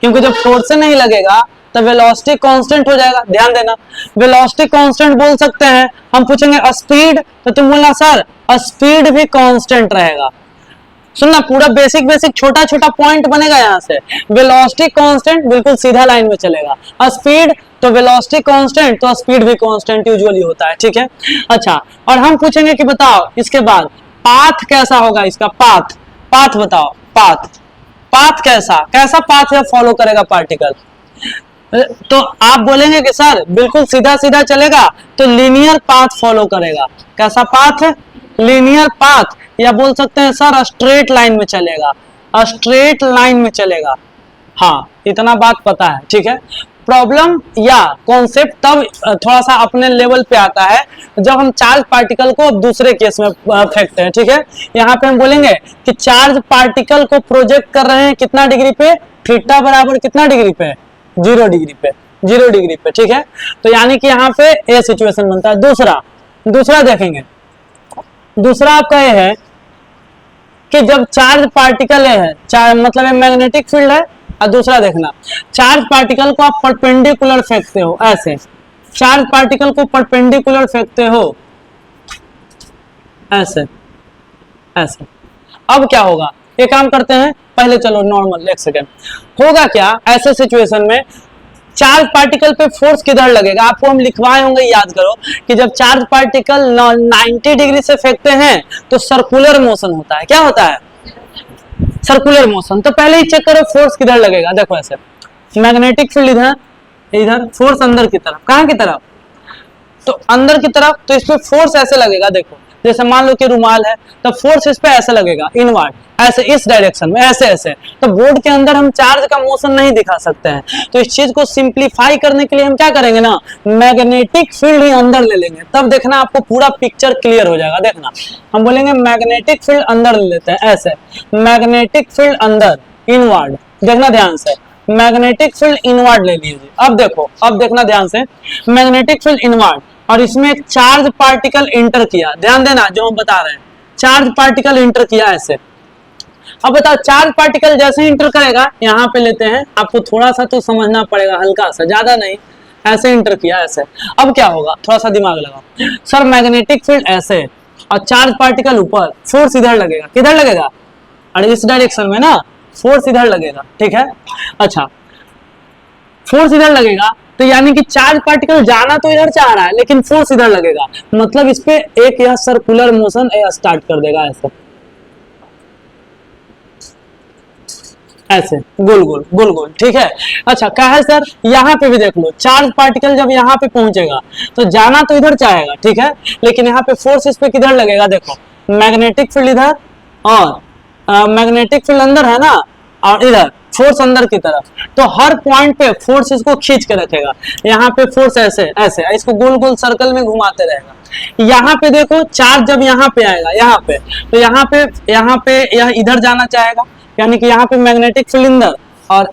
क्योंकि जब फोर्स से नहीं लगेगा तो वेलोसिटी कांस्टेंट हो जाएगा। ध्यान देना, वेलोसिटी कांस्टेंट बोल सकते हैं। हम पूछेंगे स्पीड, तो तुम बोलना सर स्पीड भी कांस्टेंट रहेगा। सुनना, पूरा बेसिक छोटा छोटा पॉइंट बनेगा यहाँ से। वेलोसिटी कांस्टेंट बिल्कुल सीधा लाइन में चलेगा, स्पीड तो वेलोसिटी कांस्टेंट तो स्पीड भी कांस्टेंट यूजुअली होता है। ठीक है, अच्छा, और हम पूछेंगे कि बताओ इसके बाद पाथ कैसा होगा, इसका पाथ बताओ, पाथ कैसा पाथ है फॉलो करेगा पार्टिकल। तो आप बोलेंगे कि सर बिल्कुल सीधा सीधा चलेगा तो लीनियर पाथ फॉलो करेगा। कैसा पाथ, लीनियर पाथ, या बोल सकते हैं सर स्ट्रेट लाइन में चलेगा, स्ट्रेट लाइन में चलेगा। हाँ, इतना बात पता है। ठीक है, प्रॉब्लम या कॉन्सेप्ट तब थोड़ा सा अपने लेवल पे आता है जब हम चार्ज पार्टिकल को दूसरे केस में फेंकते हैं। ठीक है, यहाँ पे हम बोलेंगे कि चार्ज पार्टिकल को प्रोजेक्ट कर रहे हैं कितना डिग्री पे, थीटा बराबर कितना डिग्री पे, 0 डिग्री पे। ठीक है, तो यानी कि यहाँ पे ये सिचुएशन बनता है। दूसरा देखेंगे, दूसरा आपका ये है कि जब चार्ज पार्टिकल है, मतलब मैग्नेटिक फील्ड है, और दूसरा देखना चार्ज पार्टिकल को आप परपेंडिकुलर फेंकते हो, ऐसे चार्ज पार्टिकल को परपेंडिकुलर फेंकते हो, ऐसे। अब क्या होगा, ये काम करते हैं पहले, चलो नॉर्मल, एक सेकेंड। होगा क्या ऐसे सिचुएशन में, चार्ज पार्टिकल पे फोर्स किधर लगेगा, आपको हम लिखवाए होंगे, याद करो कि जब चार्ज पार्टिकल 90 डिग्री से फेंकते हैं तो सर्कुलर मोशन होता है। क्या होता है, सर्कुलर मोशन। तो पहले ही चेक करो फोर्स किधर लगेगा। देखो ऐसे, मैग्नेटिक फील्ड इधर, फोर्स अंदर की तरफ, कहां की तरफ, तो अंदर की तरफ, तो इस पे फोर्स ऐसे लगेगा। देखो जैसे मान लो कि रुमाल है तो फोर्स इस पे ऐसे लगेगा, इनवर्ड, ऐसे इस डायरेक्शन में, ऐसे। तो बोर्ड के अंदर हम चार्ज का मोशन नहीं दिखा सकते हैं, तो इस चीज को सिंप्लीफाई करने के लिए हम क्या करेंगे ना, मैग्नेटिक फील्ड ही अंदर ले लेंगे, तब देखना आपको पूरा पिक्चर क्लियर हो जाएगा। देखना, हम बोलेंगे मैग्नेटिक फील्ड अंदर ले लेते हैं, ऐसे मैग्नेटिक फील्ड अंदर, इनवर्ड। देखना ध्यान से, मैग्नेटिक फील्ड इनवर्ड ले लीजिए। अब देखो, अब देखना ध्यान से, मैग्नेटिक फील्ड इनवर्ड, और इसमें एक चार्ज पार्टिकल एंटर किया। ध्यान देना जो हम बता रहे हैं, चार्ज पार्टिकल इंटर किया ऐसे। अब बताओ चार्ज पार्टिकल जैसे इंटर करेगा, यहाँ पे लेते हैं, आपको थोड़ा सा तो समझना पड़ेगा, हल्का सा, ज्यादा नहीं, ऐसे इंटर किया ऐसे। अब क्या होगा, थोड़ा सा दिमाग लगाओ सर, मैग्नेटिक फील्ड ऐसे और चार्ज पार्टिकल ऊपर, फोर्स इधर लगेगा, किधर लगेगा, अरे इस डायरेक्शन में ना, फोर्स इधर लगेगा, ठीक है। अच्छा फोर्स इधर लगेगा तो यानी कि चार्ज पार्टिकल जाना तो इधर चाह रहा है लेकिन फोर्स इधर लगेगा, मतलब इस पे एक यह सर्कुलर मोशन स्टार्ट कर देगा ऐसे, ऐसे गोल गोल गोल गोल, ठीक है। अच्छा क्या है सर, यहाँ पे भी देख लो, चार्ज पार्टिकल जब यहाँ पे पहुंचेगा तो जाना तो इधर चाहेगा, ठीक है, लेकिन यहाँ पे फोर्स इस पे किधर लगेगा, देखो मैग्नेटिक फील्ड इधर और मैग्नेटिक फील्ड अंदर है ना, और इधर फोर्स अंदर की तरफ, तो हर पॉइंट पे फोर्स इसको खींच के रखेगा। यहाँ पे फोर्स ऐसे ऐसे इसको गोल गोल सर्कल में घुमाते रहेगा। यहाँ पे देखो चार्ज जब यहाँ पे आएगा, यहाँ पे, तो यहाँ पे यह इधर जाना चाहेगा, यानी कि यहाँ पे मैग्नेटिक फील्ड अंदर और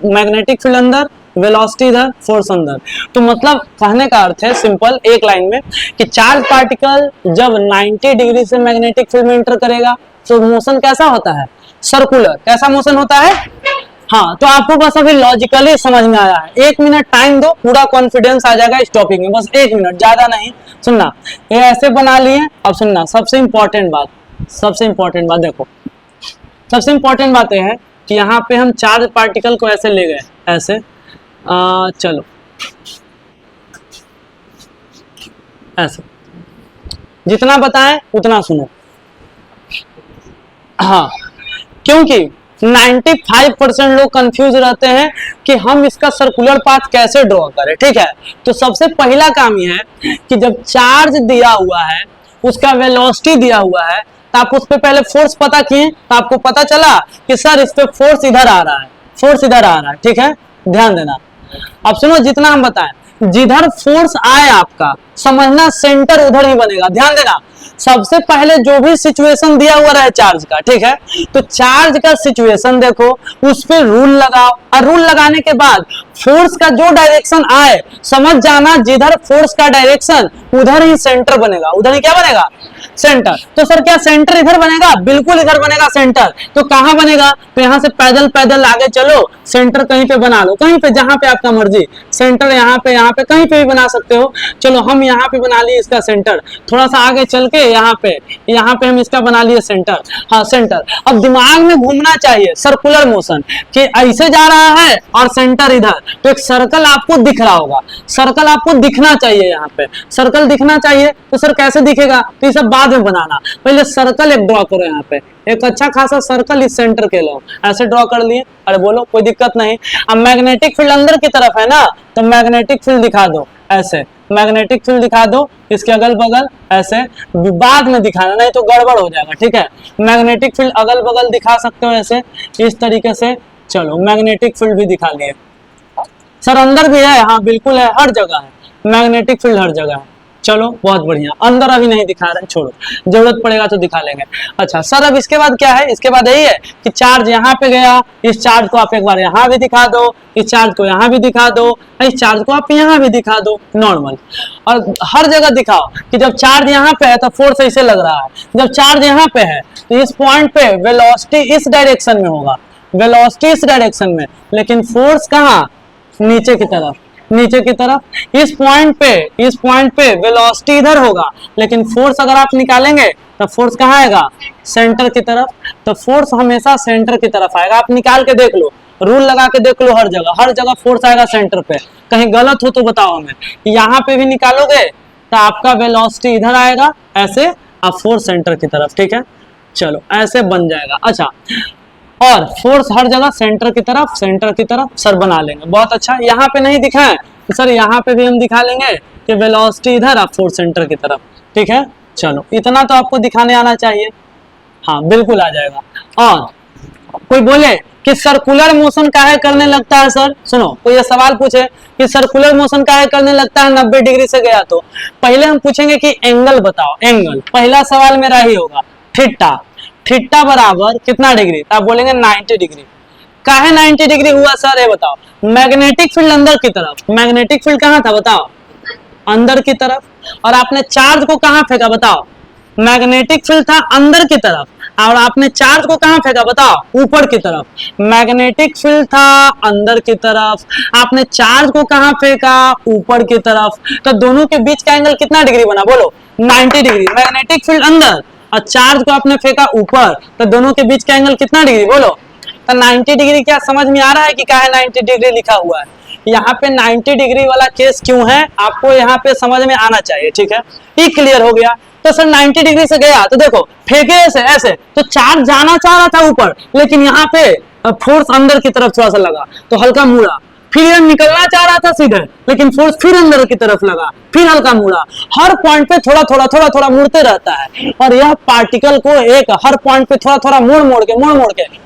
मैग्नेटिक फील्ड अंदर, वेलोसिटी इधर, फोर्स अंदर। तो मतलब कहने का अर्थ है सिंपल एक लाइन में कि चार्ज पार्टिकल जब 90 डिग्री से मैग्नेटिक फील्ड में एंटर करेगा तो मोशन कैसा होता है, सर्कुलर, कैसा मोशन होता है। हाँ तो आपको बस अभी लॉजिकली समझ में आया है, 1 मिनट टाइम दो, पूरा कॉन्फिडेंस आ जाएगा इस टॉपिक में, बस 1 मिनट, ज्यादा नहीं। सुनना, ये ऐसे बना लिए। अब सुनना सबसे इंपॉर्टेंट बात, देखो सबसे इंपॉर्टेंट बात यह है कि यहाँ पे हम चार्ज पार्टिकल को ऐसे ले गए, ऐसे चलो ऐसे, जितना बताएं उतना सुनो। हाँ क्योंकि 95% लोग कंफ्यूज रहते हैं कि हम इसका सर्कुलर पाथ कैसे ड्रॉ करें, ठीक है। तो सबसे पहला काम यह है कि जब चार्ज दिया हुआ है, उसका वेलोसिटी दिया हुआ है, तो आप उस पर पहले फोर्स पता किए, तो आपको पता चला कि सर इस पे फोर्स इधर आ रहा है, फोर्स इधर आ रहा है, ठीक है, ध्यान देना। अब सुनो, जितना हम बताएं, जिधर फोर्स आए आपका, समझना सेंटर उधर ही बनेगा, ध्यान देना। सबसे पहले जो भी सिचुएशन दिया हुआ रहे चार्ज का, ठीक है, तो चार्ज का सिचुएशन देखो, उस पे रूल लगाओ, और रूल लगाने के बाद फोर्स का जो डायरेक्शन आए, समझ जाना जिधर फोर्स का डायरेक्शन उधर ही सेंटर बनेगा, उधर ही क्या बनेगा, सेंटर। तो सर क्या सेंटर इधर बनेगा, बिल्कुल इधर बनेगा सेंटर। तो कहां बनेगा, तो यहां से पैदल पैदल आगे चलो, सेंटर कहीं पे बना लो, कहीं पे, जहां पे आपका मर्जी, सेंटर यहाँ पे कहीं पे भी बना सकते हो। चलो हम यहाँ पे बना लिए इसका सेंटर, थोड़ा सा आगे चल के यहाँ पे हम इसका बना लिए सेंटर, हाँ सेंटर। अब दिमाग में घूमना चाहिए सर्कुलर मोशन कि ऐसे जा रहा है और सेंटर इधर, तो एक सर्कल आपको दिख रहा होगा, सर्कल आपको दिखना चाहिए, यहाँ पे सर्कल दिखना चाहिए। तो सर कैसे दिखेगा, तो ये सब बाद में बनाना, पहले सर्कल एक ड्रॉ करो, यहाँ पे एक अच्छा खासा सर्कल इस सेंटर के लो, ऐसे ड्रॉ कर लिए। अरे बोलो कोई दिक्कत नहीं। अब मैग्नेटिक फील्ड अंदर की तरफ है ना, तो मैग्नेटिक फील्ड दिखा दो ऐसे, मैग्नेटिक फील्ड दिखा दो इसके अगल बगल ऐसे, बाद में दिखाना नहीं तो गड़बड़ हो जाएगा, ठीक है। मैग्नेटिक फील्ड अगल बगल दिखा सकते हो ऐसे, इस तरीके से। चलो मैग्नेटिक फील्ड भी दिखा लिए। सर अंदर भी है, हाँ बिल्कुल है, हर जगह है मैग्नेटिक फील्ड, हर जगह है। चलो बहुत बढ़िया, अंदर अभी नहीं दिखा रहे, छोड़ो, जरूरत पड़ेगा तो दिखा लेंगे। अच्छा सर अब इसके बाद क्या है, इसके बाद यही है कि चार्ज यहाँ पे गया, इस चार्ज को आप एक बार यहाँ भी दिखा दो, इस चार्ज को यहाँ भी दिखा दो, इस चार्ज को आप यहाँ भी दिखा दो, नॉर्मल। और हर जगह दिखाओ कि जब चार्ज यहाँ पे है तो फोर्स ऐसे लग रहा है, जब चार्ज यहाँ पे है तो इस पॉइंट पे वेलोसिटी इस डायरेक्शन में होगा, वेलोसिटी इस डायरेक्शन में, लेकिन फोर्स कहाँ, नीचे की तरफ, नीचे की तरफ। इस पॉइंट पे वेलोसिटी इधर होगा, लेकिन फोर्स अगर आप निकालेंगे तो फोर्स कहाँ आएगा, सेंटर की तरफ। तो फोर्स हमेशा सेंटर की तरफ आएगा, आप निकाल के देख लो, रूल लगा के देख लो, हर जगह फोर्स आएगा सेंटर पे। कहीं गलत हो तो बताओ हमें। यहाँ पे भी निकालोगे तो आपका वेलोसिटी इधर आएगा ऐसे, और फोर्स सेंटर की तरफ, ठीक है। चलो ऐसे बन जाएगा। अच्छा और फोर्स हर जगह सेंटर की तरफ सर बना लेंगे, बहुत अच्छा। यहाँ पे नहीं दिखा है तो सर यहाँ पे भी हम दिखा लेंगे कि वेलोसिटी इधर और फोर्स सेंटर की तरफ, ठीक है। चलो इतना तो आपको दिखाने आना चाहिए, हाँ बिल्कुल आ जाएगा। और कोई बोले कि सर्कुलर मोशन काहे करने लगता है सर, सुनो कोई ये सवाल पूछे कि सर्कुलर मोशन काहे करने लगता है 90 डिग्री से गया, तो पहले हम पूछेंगे कि एंगल बताओ, एंगल पहला सवाल मेरा ही होगा। थीटा बराबर कितना डिग्री, तो आप बोलेंगे 90 डिग्री। काहे 90 डिग्री हुआ सर ये बताओ, मैग्नेटिक फील्ड अंदर की तरफ, मैग्नेटिक फील्ड कहाँ था बताओ, अंदर की तरफ, और आपने चार्ज को कहाँ फेंका बताओ, मैग्नेटिक फील्ड था अंदर की तरफ, और आपने चार्ज को कहां फेंका बताओ, ऊपर की तरफ। मैग्नेटिक फील्ड था अंदर की तरफ, आपने चार्ज को कहां फेंका, ऊपर की तरफ। तो दोनों के बीच का एंगल कितना डिग्री बना बोलो, 90 डिग्री। मैग्नेटिक फील्ड अंदर और चार्ज को आपने फेंका ऊपर, तो दोनों के बीच का एंगल कितना डिग्री बोलो, तो 90 डिग्री। क्या समझ में आ रहा है कि क्या है 90 डिग्री लिखा हुआ है? यहाँ पे 90 डिग्री वाला केस क्यों है, आपको यहाँ पे समझ में आना चाहिए, ठीक है। ये क्लियर हो गया। तो सर 90 डिग्री से गया, तो देखो फेंके ऐसे ऐसे, तो चार्ज जाना चाह रहा था ऊपर, लेकिन यहाँ पे फोर्स अंदर की तरफ थोड़ा सा लगा, तो हल्का मुड़ा। फिर ये निकलना चाह रहा था सीधे, लेकिन फोर्स फिर अंदर की तरफ लगा, फिर हल्का मुड़ा। हर पॉइंट पे थोड़ा थोड़ा थोड़ा थोड़ा मुड़ते रहता है, और यह पार्टिकल को एक हर पॉइंट पे थोड़ा थोड़ा मोड़ मोड़ के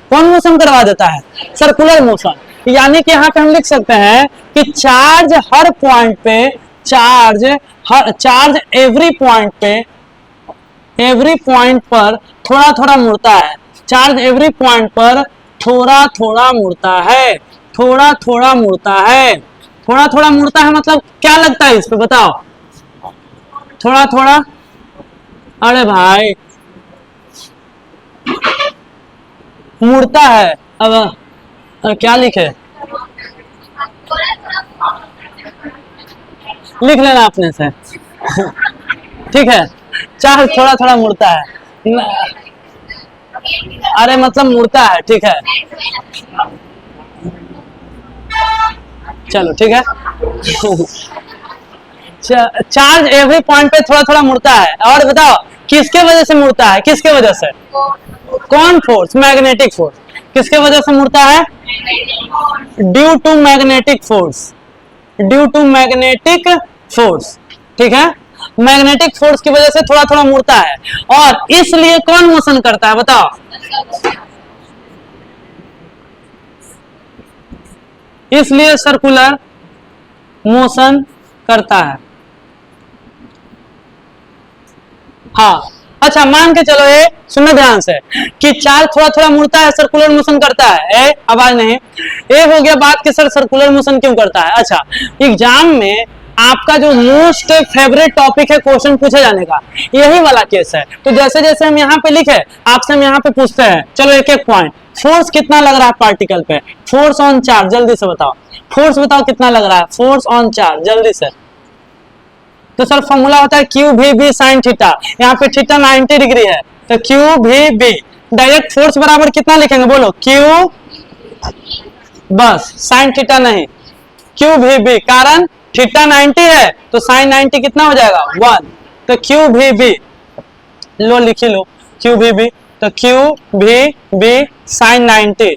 कौन मोशन करवा देता है, सर्कुलर मोशन। यानी कि यहाँ पे हम लिख सकते हैं कि चार्ज हर पॉइंट पे, चार्ज एवरी पॉइंट पर थोड़ा थोड़ा मुड़ता है। चार्ज एवरी पॉइंट पर थोड़ा थोड़ा मुड़ता है, थोड़ा थोड़ा मुड़ता है, थोड़ा थोड़ा मुड़ता है। मतलब क्या लगता है इस पे बताओ, थोड़ा थोड़ा। अरे भाई मुड़ता है। अब क्या लिखे, लिख लेना अपने से ठीक है। चार्ज थोड़ा थोड़ा मुड़ता है, अरे मतलब मुड़ता है, ठीक है, चलो ठीक है चार्ज एवरी पॉइंट पे थोड़ा थोड़ा मुड़ता है। और बताओ किसके वजह से मुड़ता है, किसके वजह से, कौन फोर्स, मैग्नेटिक फोर्स। किसके वजह से मुड़ता है, due to magnetic force, due to magnetic force, ठीक है। मैग्नेटिक फोर्स की वजह से थोड़ा थोड़ा मुड़ता है, और इसलिए कौन मोशन करता है बताओ, इसलिए सर्कुलर मोशन करता है। हाँ अच्छा, मान के चलो ये सुनो ध्यान से कि चार्ज थोड़ा थोड़ा मुड़ता है, सर्कुलर मोशन करता है। आवाज नहीं, ये हो गया बात कि सर सर्कुलर मोशन क्यों करता है। अच्छा, एग्जाम में आपका जो मोस्ट फेवरेट टॉपिक है क्वेश्चन पूछे जाने का, यही वाला केस है। तो जैसे जैसे हम यहाँ पे लिखे, आपसे हम यहाँ पे पूछते हैं, चलो एक एक पॉइंट। फोर्स कितना लग रहा है पार्टिकल पे, फोर्स ऑन चार्ज, जल्दी से बताओ। फोर्स बताओ कितना लग रहा है, फोर्स ऑन चार्ज, जल्दी से। तो सर फॉर्मूला होता है Q we B sine theta. यहाँ पे थीटा 90 डिग्री है, तो Q we B. Direct force बराबर कितना लिखेंगे बोलो, क्यू, बस साइन थीटा नहीं, क्यू वी बी। कारण थीटा 90 है, तो साइन 90 कितना हो जाएगा 1, तो क्यू वी बी लो, लिखी लो क्यू वी बी। तो क्यू वी बी साइन 90,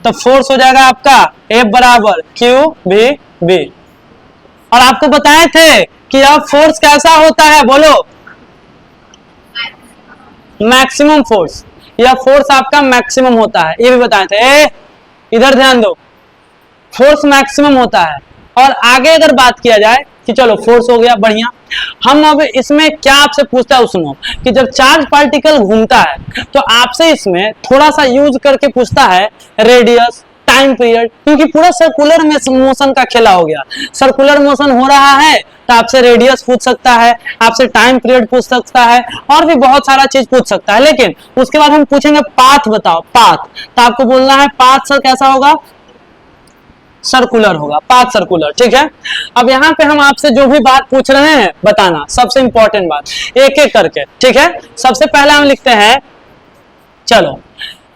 तो फोर्स हो जाएगा आपका F बराबर क्यू वी बी। और आपको बताए थे कि अब फोर्स कैसा होता है बोलो, मैक्सिमम फोर्स। यह फोर्स आपका मैक्सिमम होता है, ये भी बताए थे। इधर ध्यान दो, फोर्स मैक्सिमम होता है। और आगे अगर बात किया जाए कि चलो फोर्स हो गया बढ़िया, हम अब इसमें क्या आपसे पूछता है सुनो, कि जब चार्ज पार्टिकल घूमता है तो आपसे इसमें थोड़ा सा यूज करके पूछता है रेडियस, टाइम पीरियड, क्योंकि पूरा सर्कुलर मोशन का खेला हो गया। सर्कुलर मोशन हो रहा है तो आपसे रेडियस पूछ सकता है, आपसे टाइम पीरियड पूछ सकता है, और भी बहुत सारा चीज पूछ सकता है। लेकिन उसके बाद हम पूछेंगे पाथ बताओ, पाथ। तो आपको बोलना है पाथ सर कैसा होगा, सर्कुलर होगा, पाथ सर्कुलर, ठीक है। अब यहाँ पे हम आपसे जो भी बात पूछ रहे हैं बताना, सबसे इंपॉर्टेंट बात एक एक करके, ठीक है। सबसे पहले हम लिखते हैं, चलो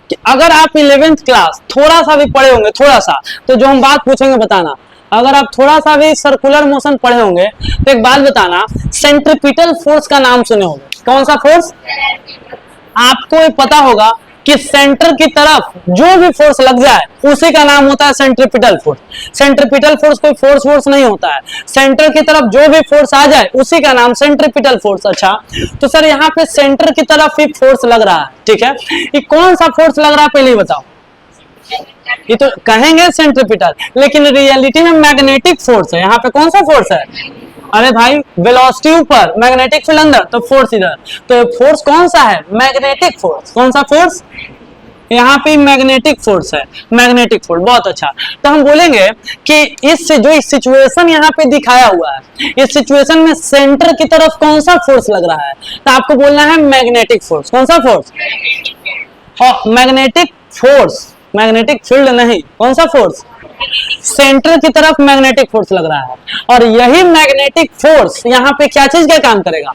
कि अगर आप 11th क्लास थोड़ा सा भी पढ़े होंगे, थोड़ा सा, तो जो हम बात पूछेंगे बताना। अगर आप थोड़ा सा भी सर्कुलर मोशन पढ़े होंगे तो एक बात बताना, सेंट्रीपिटल फोर्स का नाम सुने होंगे। कौन सा फोर्स, आपको ये पता होगा कि सेंटर की तरफ जो भी फोर्स लग जाए उसी का नाम होता है सेंट्रीपिटल फोर्स। सेंट्रीपिटल फोर्स कोई फोर्स नहीं होता है, सेंटर की तरफ जो भी फोर्स आ जाए उसी का नाम सेंट्रीपिटल फोर्स। अच्छा, तो सर यहाँ पे सेंटर की तरफ ही फोर्स लग रहा है, ठीक है। ये कौन सा फोर्स लग रहा है पहले बताओ, ये तो कहेंगे सेंट्रीपिटल, लेकिन रियलिटी में मैग्नेटिक फोर्स है। यहाँ पे कौन सा फोर्स है, अरे भाई वेलोसिटी ऊपर, मैग्नेटिक फील्ड अंदर, तो फोर्स इधर। तो फोर्स कौन सा है, मैग्नेटिक फोर्स। कौन सा फोर्स, यहाँ पे मैग्नेटिक फोर्स है, मैग्नेटिक फोर्स, बहुत अच्छा। तो हम बोलेंगे कि इस सिचुएशन यहाँ पे दिखाया हुआ है, इस सिचुएशन में सेंटर की तरफ कौन सा फोर्स लग रहा है, तो आपको बोलना है मैग्नेटिक फोर्स। कौन सा फोर्स? और मैग्नेटिक फोर्स, मैग्नेटिक फील्ड नहीं, कौन सा फोर्स? सेंटर की तरफ मैग्नेटिक फोर्स लग रहा है। और यही मैग्नेटिक फोर्स यहाँ पे क्या चीज का काम करेगा?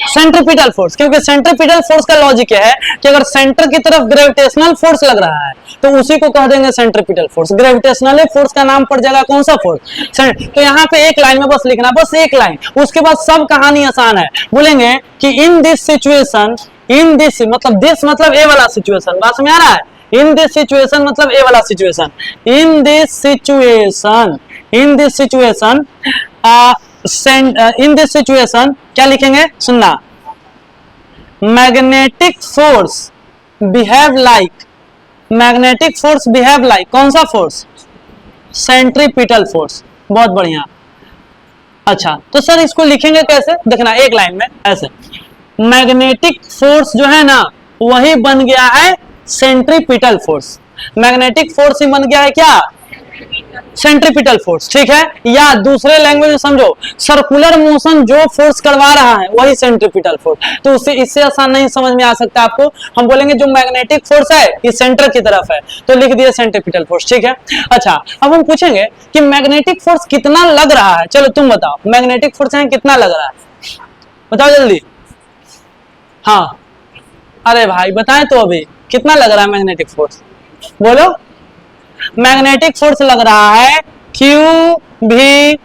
Centripetal force. क्योंकि सेंट्रीपिटल फोर्स का लॉजिक है कि अगर सेंटर की तरफ ग्रेविटेशनल फोर्स लग रहा है तो उसी को कह देंगे सेंट्रीपिटल फोर्स। ग्रेविटेशनल फोर्स का नाम पड़ जाएगा कौन सा फोर्स? तो यहाँ पे एक लाइन में बस लिखना, बस एक लाइन, उसके बाद सब कहानी आसान है। बोलेंगे कि in this situation, in this मतलब दिस मतलब ए वाला सिचुएशन, बात में आ रहा है? इन दिस सिचुएशन मतलब ए वाला situation, in this situation, in this situation, in this situation क्या लिखेंगे? सुनना, magnetic force behave like, magnetic force behave like कौन सा फोर्स? Centripetal force. बहुत बढ़िया। अच्छा, तो सर इसको लिखेंगे कैसे? देखना एक लाइन में ऐसे, मैग्नेटिक फोर्स जो है ना वही बन गया है सेंट्रीपिटल फोर्स। मैग्नेटिक फोर्स ही बन गया है क्या? सेंट्रीपिटल फोर्स, ठीक है। या दूसरे लैंग्वेज में समझो, सर्कुलर मोशन जो फोर्स करवा रहा है वही सेंट्रीपिटल फोर्स। तो उससे इससे आसान नहीं समझ में आ सकता आपको। हम बोलेंगे जो मैग्नेटिक फोर्स है ये सेंटर की तरफ है, तो लिख दिए सेंट्रीपिटल फोर्स, ठीक है। अच्छा, अब हम पूछेंगे कि मैग्नेटिक फोर्स कितना लग रहा है। चलो तुम बताओ, मैग्नेटिक फोर्स है कितना लग रहा है, बताओ जल्दी। हाँ, अरे भाई बताएं तो अभी कितना लग रहा है मैग्नेटिक फोर्स, बोलो। मैग्नेटिक फोर्स लग रहा है QVB।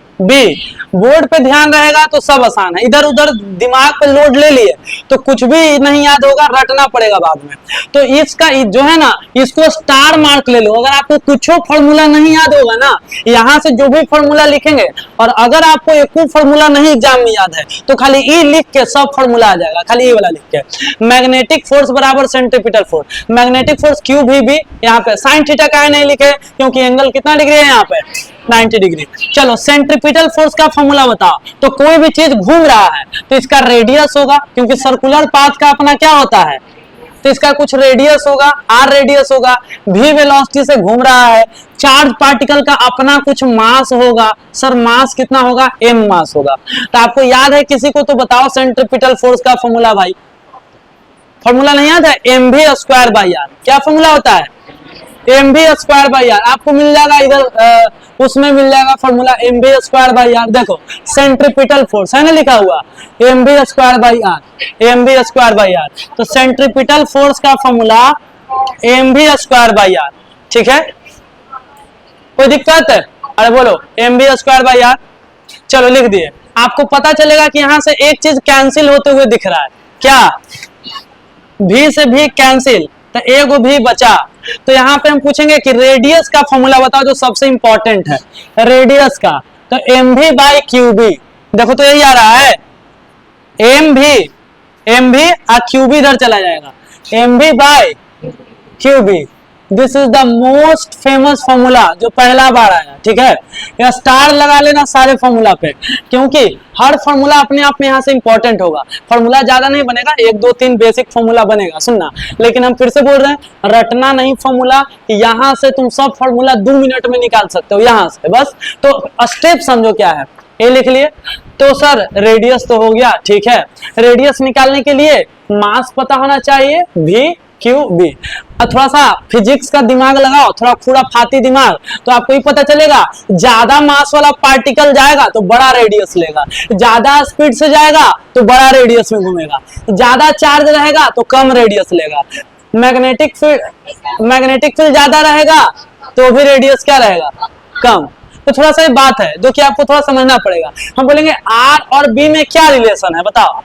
बोर्ड पे ध्यान रहेगा तो सब आसान है, इधर उधर दिमाग पे लोड ले लिए तो कुछ भी नहीं याद होगा, रटना पड़ेगा बाद में। तो इसका जो है ना, इसको स्टार मार्क ले लो। अगर आपको कुछ फॉर्मूला नहीं याद होगा ना, यहाँ से जो भी फॉर्मूला लिखेंगे, और अगर आपको एक फॉर्मूला नहीं एग्जाम में याद है तो खाली ई लिख के सब फॉर्मूला आ जाएगा, खाली ये वाला लिख के। मैग्नेटिक फोर्स बराबर centripetal force. Magnetic force QVB, यहाँ पे साइन थीटा का नहीं लिखे क्योंकि एंगल कितना डिग्री है यहाँ पे? 90 डिग्री। चलो सेंट्रीपिटल फोर्स का फॉर्मूला बताओ। तो कोई भी चीज घूम रहा है तो इसका रेडियस होगा, क्योंकि सर्कुलर पाथ का अपना क्या होता है, तो इसका कुछ रेडियस होगा, r रेडियस होगा। v वेलोसिटी से घूम रहा है। चार्ज पार्टिकल का अपना कुछ मास होगा। सर मास कितना होगा? m मास होगा। तो आपको याद है किसी को तो बताओ सेंट्रीपिटल फोर्स का फॉर्मूला। भाई फॉर्मूला नहीं याद है? mv²/r। क्या फॉर्मूला होता है? mv²/r। आपको मिल जाएगा इधर उसमें मिल जाएगा फॉर्मूला mv²/r। देखो सेंट्रीपिटल फोर्स है ना लिखा हुआ, mv²/r, mv²/r। तो सेंट्रीपिटल फोर्स का फॉर्मूला mv²/r, ठीक है। कोई दिक्कत है? अरे बोलो mv²/r। चलो लिख दिए। आपको पता चलेगा कि यहां से एक चीज कैंसिल होते हुए दिख रहा है, क्या? v से v कैंसिल, तो एक भी बचा। तो यहाँ पे हम पूछेंगे कि रेडियस का फॉर्मूला बताओ, जो सबसे इंपॉर्टेंट है रेडियस का। तो mv/qb। देखो तो यही आ रहा है, mv और qb इधर चला जाएगा, mv/qb। This is the most famous formula जो पहला बार आया, ठीक है। या स्टार लगा लेना सारे फॉर्मूला पे, क्योंकि हर फॉर्मूला अपने आप में यहाँ से इंपॉर्टेंट होगा। फॉर्मूला ज्यादा नहीं बनेगा, 1 2 3 बेसिक फॉर्मूला बनेगा, सुनना। लेकिन हम फिर से बोल रहे हैं, रटना नहीं फॉर्मूला। यहाँ से तुम सब फॉर्मूला 2 मिनट में निकाल सकते हो, यहाँ से बस। तो स्टेप समझो क्या है, ये लिख लिए। तो सर रेडियस तो हो गया, ठीक है। रेडियस निकालने के लिए मास पता होना चाहिए, v/q/b। थोड़ा सा फिजिक्स का दिमाग लगाओ, थोड़ा खुरा फाती दिमाग, तो आपको ही पता चलेगा। ज्यादा मास वाला पार्टिकल जाएगा तो बड़ा रेडियस लेगा, ज्यादा स्पीड से जाएगा तो बड़ा रेडियस में घूमेगा, ज्यादा चार्ज रहेगा तो कम रेडियस लेगा। मैग्नेटिक फील्ड ज्यादा रहेगा तो भी रेडियस क्या रहेगा? कम। तो थोड़ा सा ये बात है जो कि आपको थोड़ा समझना पड़ेगा। हम बोलेंगे R और B में क्या रिलेशन है, बताओ।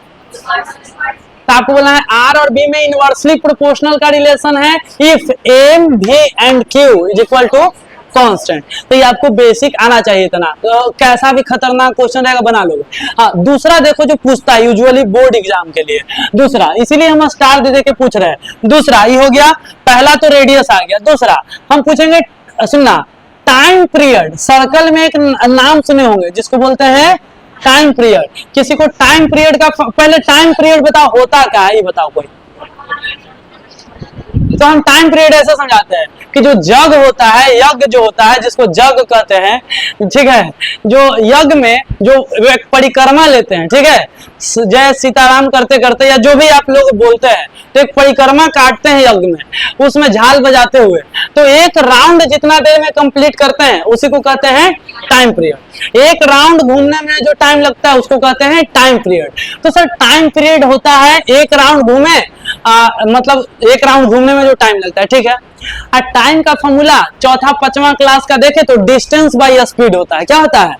तो आपको बोलना है R और B में इनवर्सली प्रोपोर्शनल का रिलेशन है if M, V and Q is equal to constant. तो ये आपको बेसिक आना चाहिए इतना, तो कैसा भी खतरनाक क्वेश्चन रहेगा बना लोगे। हाँ, दूसरा देखो जो पूछता है यूजुअली बोर्ड एग्जाम के लिए, दूसरा, इसीलिए हम स्टार दे दे के पूछ रहे हैं। दूसरा ये हो गया, पहला तो रेडियस आ गया। दूसरा हम पूछेंगे, सुनना, टाइम पीरियड। सर्कल में एक नाम सुने होंगे जिसको बोलते हैं टाइम पीरियड। किसी को टाइम पीरियड का, पहले टाइम पीरियड बताओ होता क्या है, ये बताओ कोई। तो हम टाइम पीरियड ऐसे समझाते हैं कि जो जग होता है, यज्ञ जो होता है, जिसको जग कहते हैं, ठीक है, जो यज्ञ में जो एक परिक्रमा लेते हैं, ठीक है, जय सीताराम करते करते या जो भी आप लोग बोलते हैं, तो एक परिक्रमा काटते हैं यज्ञ में, उसमें झाल बजाते हुए, तो एक राउंड जितना देर में कंप्लीट करते हैं उसी को कहते हैं टाइम पीरियड। एक राउंड घूमने में जो टाइम लगता है उसको कहते हैं टाइम पीरियड। तो सर टाइम पीरियड होता है एक राउंड घूमे, मतलब एक राउंड घूमने में जो टाइम लगता है, ठीक है। और टाइम का फॉर्मूला चौथा पांचवा क्लास का देखे तो डिस्टेंस बाय स्पीड होता है। क्या होता है?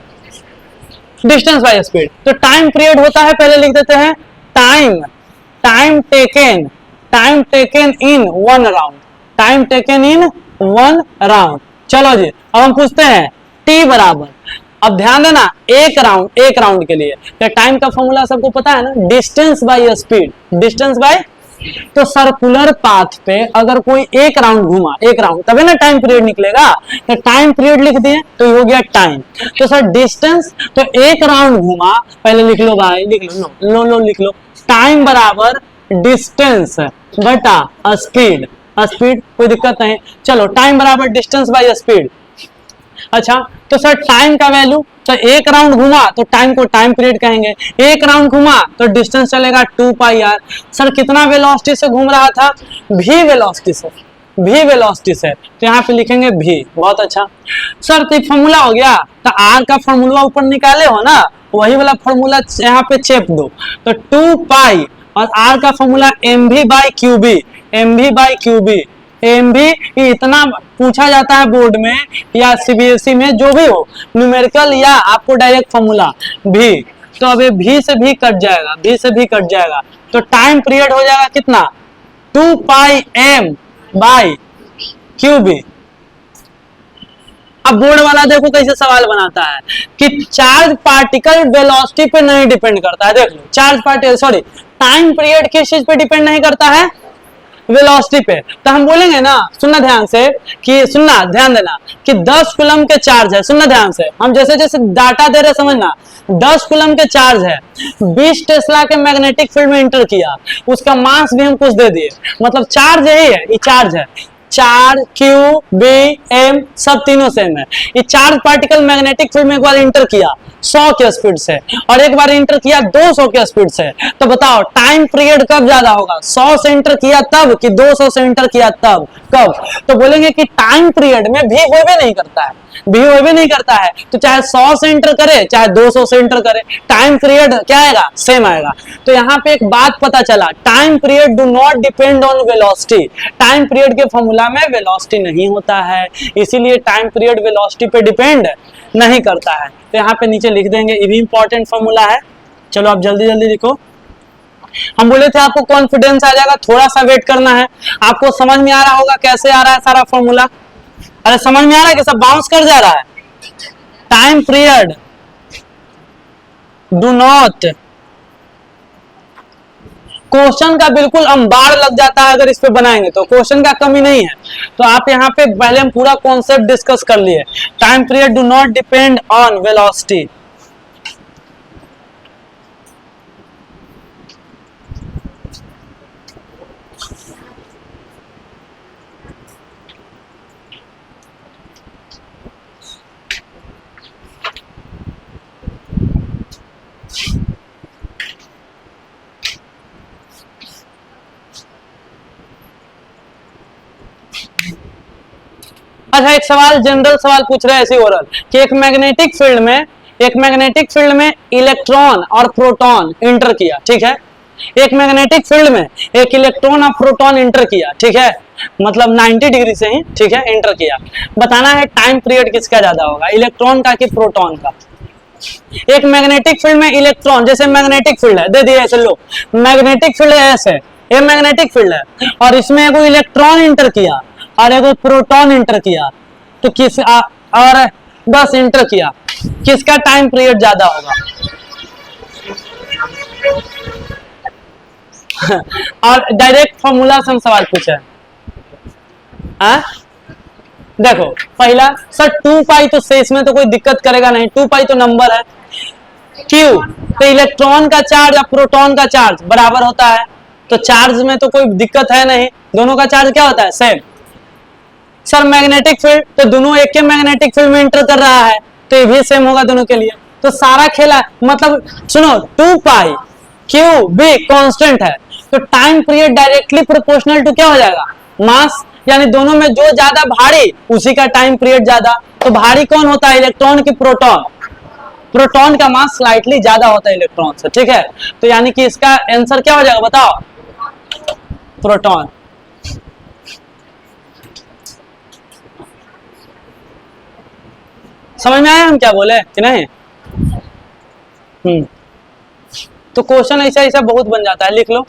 Distance by speed. तो टाइम पीरियड होता है, पहले लिख देते हैं time taken in one round, time taken in one round. चलो जी, अब हम पूछते हैं टी बराबर, अब ध्यान देना, एक राउंड के लिए तो टाइम का फॉर्मूला सबको पता है ना, distance by speed, distance by, तो सर्कुलर पाथ पे अगर कोई एक राउंड घुमा, एक राउंड, तभी ना टाइम पीरियड निकलेगा। तो टाइम पीरियड लिख दिए तो ये हो गया टाइम। तो सर डिस्टेंस, तो एक राउंड घुमा, पहले लिख लो भाई, लिख लो, लो लिख लो, टाइम बराबर डिस्टेंस बटा स्पीड, स्पीड कोई दिक्कत नहीं। चलो टाइम बराबर डिस्टेंस बाय स्पीड। अच्छा, तो सर टाइम का वैल्यू, तो एक राउंड घुमा तो टाइम को टाइम पीरियड कहेंगे, एक राउंड घुमा तो डिस्टेंस चलेगा 2 पाई आर। सर कितना वेलोसिटी से घूम रहा था? v वेलोसिटी से, v वेलोसिटी से, तो यहाँ पे लिखेंगे v। बहुत अच्छा सर, तो फॉर्मूला हो गया। तो r का फॉर्मूला ऊपर निकाले हो ना, वही वाला फॉर्मूला यहाँ पे चेप दो, तो 2 पाई और r का formula mv by QB, mv by QB. M भी इतना पूछा जाता है बोर्ड में या सीबीएसई में, जो भी हो, न्यूमेरिकल या आपको डायरेक्ट फॉर्मूला भी, तो अब भी से भी कट जाएगा, भी से भी कट जाएगा, तो टाइम पीरियड हो जाएगा कितना? 2 पाई एम बाई क्यूबी। अब बोर्ड वाला देखो कैसे सवाल बनाता है कि चार्ज पार्टिकल वेलोसिटी पे नहीं डिपेंड करता है। देख लो, charge particle, sorry, time period किस चीज पे डिपेंड नहीं करता है? वेलोसिटी पे। तो हम बोलेंगे ना, सुनना ध्यान से, कि सुनना ध्यान देना कि 10 कूलम के चार्ज है, सुनना ध्यान से, हम जैसे जैसे डाटा दे रहे समझना, 10 कूलम के चार्ज है, 20 टेस्ला के मैग्नेटिक फील्ड में इंटर किया, उसका मास भी हम कुछ दे दिए, मतलब चार्ज यही है, ये चार्ज है, चार्ज क्यू बी एम सब तीनों सेम है। ये चार्ज पार्टिकल मैग्नेटिक फील्ड में एक बार इंटर किया 100 के स्पीड से और एक बार इंटर किया 200 के स्पीड से, तो बताओ टाइम पीरियड कब ज्यादा होगा? 100 से इंटर किया तब कि 200 से इंटर किया तब? कब? तो बोलेंगे कि टाइम पीरियड में भी होवे नहीं करता है, भी होवे नहीं करता है, तो चाहे 100 से इंटर करे चाहे 200 से इंटर करे, टाइम पीरियड क्या आएगा? सेम आएगा। तो यहाँ पे एक बात पता चला, time period do not depend on velocity, time period के फॉर्मूला में वेलोसिटी नहीं होता है, इसीलिए टाइम पीरियड वेलोसिटी पे डिपेंड नहीं करता है। तो यहाँ पे नीचे लिख देंगे, ये भी इंपॉर्टेंट फॉर्मूला है। चलो आप जल्दी जल्दी लिखो। हम बोले थे आपको कॉन्फिडेंस आ जाएगा, थोड़ा सा वेट करना है। आपको समझ में आ रहा होगा कैसे आ रहा है सारा फॉर्मूला? अरे समझ में आ रहा है कि सब बाउंस कर जा रहा है? Time period do not, question का बिल्कुल अंबार लग जाता है अगर इस पे बनाएंगे तो, क्वेश्चन का कमी नहीं है। तो आप यहाँ पे पहले हम पूरा कॉन्सेप्ट डिस्कस कर लिए। Time period do not depend on velocity. अच्छा, एक सवाल, जनरल सवाल पूछ रहे हैं ऐसे ओरल कि एक मैग्नेटिक फील्ड में इलेक्ट्रॉन और प्रोटॉन इंटर किया, ठीक है, एक मैग्नेटिक फील्ड में एक इलेक्ट्रॉन और प्रोटॉन इंटर किया, ठीक है, मतलब 90 डिग्री से ही, ठीक है, इंटर किया। बताना है टाइम पीरियड किसका ज्यादा होगा, इलेक्ट्रॉन का कि प्रोटॉन का? एक मैग्नेटिक फील्ड में इलेक्ट्रॉन, जैसे मैग्नेटिक फील्ड है, दे दिए ऐसे लो, मैग्नेटिक फील्ड ऐसे, ये मैग्नेटिक फील्ड है और इसमें एगो इलेक्ट्रॉन इंटर किया और एगो प्रोटॉन इंटर किया, तो किस और बस इंटर किया, किसका टाइम पीरियड ज्यादा होगा? और डायरेक्ट फॉर्मूला से हम सवाल पूछे, देखो पहला सर 2 पाई, तो से इसमें तो कोई दिक्कत करेगा नहीं, 2 पाई तो नंबर है, क्यू तो इलेक्ट्रॉन का चार्ज और प्रोटॉन का चार्ज बराबर होता है, तो चार्ज में तो कोई दिक्कत है नहीं, दोनों का चार्ज क्या होता है, सेम। सर मैग्नेटिक फील्ड, तो दोनों एक ही मैग्नेटिक फील्ड में इंटर कर रहा है, तो ये भी सेम होगा दोनों के लिए। तो सारा खेला, मतलब सुनो 2 पाई क्यू बी कांस्टेंट है, तो time period directly proportional to क्या हो जाएगा, मास। यानी दोनों में जो ज्यादा भारी उसी का टाइम पीरियड ज्यादा। तो भारी कौन होता है, इलेक्ट्रॉन की प्रोटॉन। प्रोटॉन का मास स्लाइटली ज्यादा होता है इलेक्ट्रॉन से, ठीक है। तो यानी कि इसका आंसर क्या हो जाएगा बताओ, प्रोटॉन। समझ में आया हम क्या बोले कि नहीं? तो क्वेश्चन ऐसा ऐसा बहुत बन जाता है, लिख लो।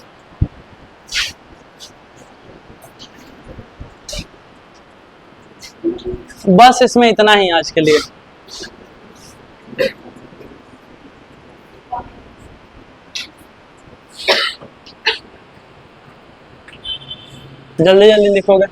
बस इसमें इतना ही आज के लिए। जल्दी जल्दी लिखोगे।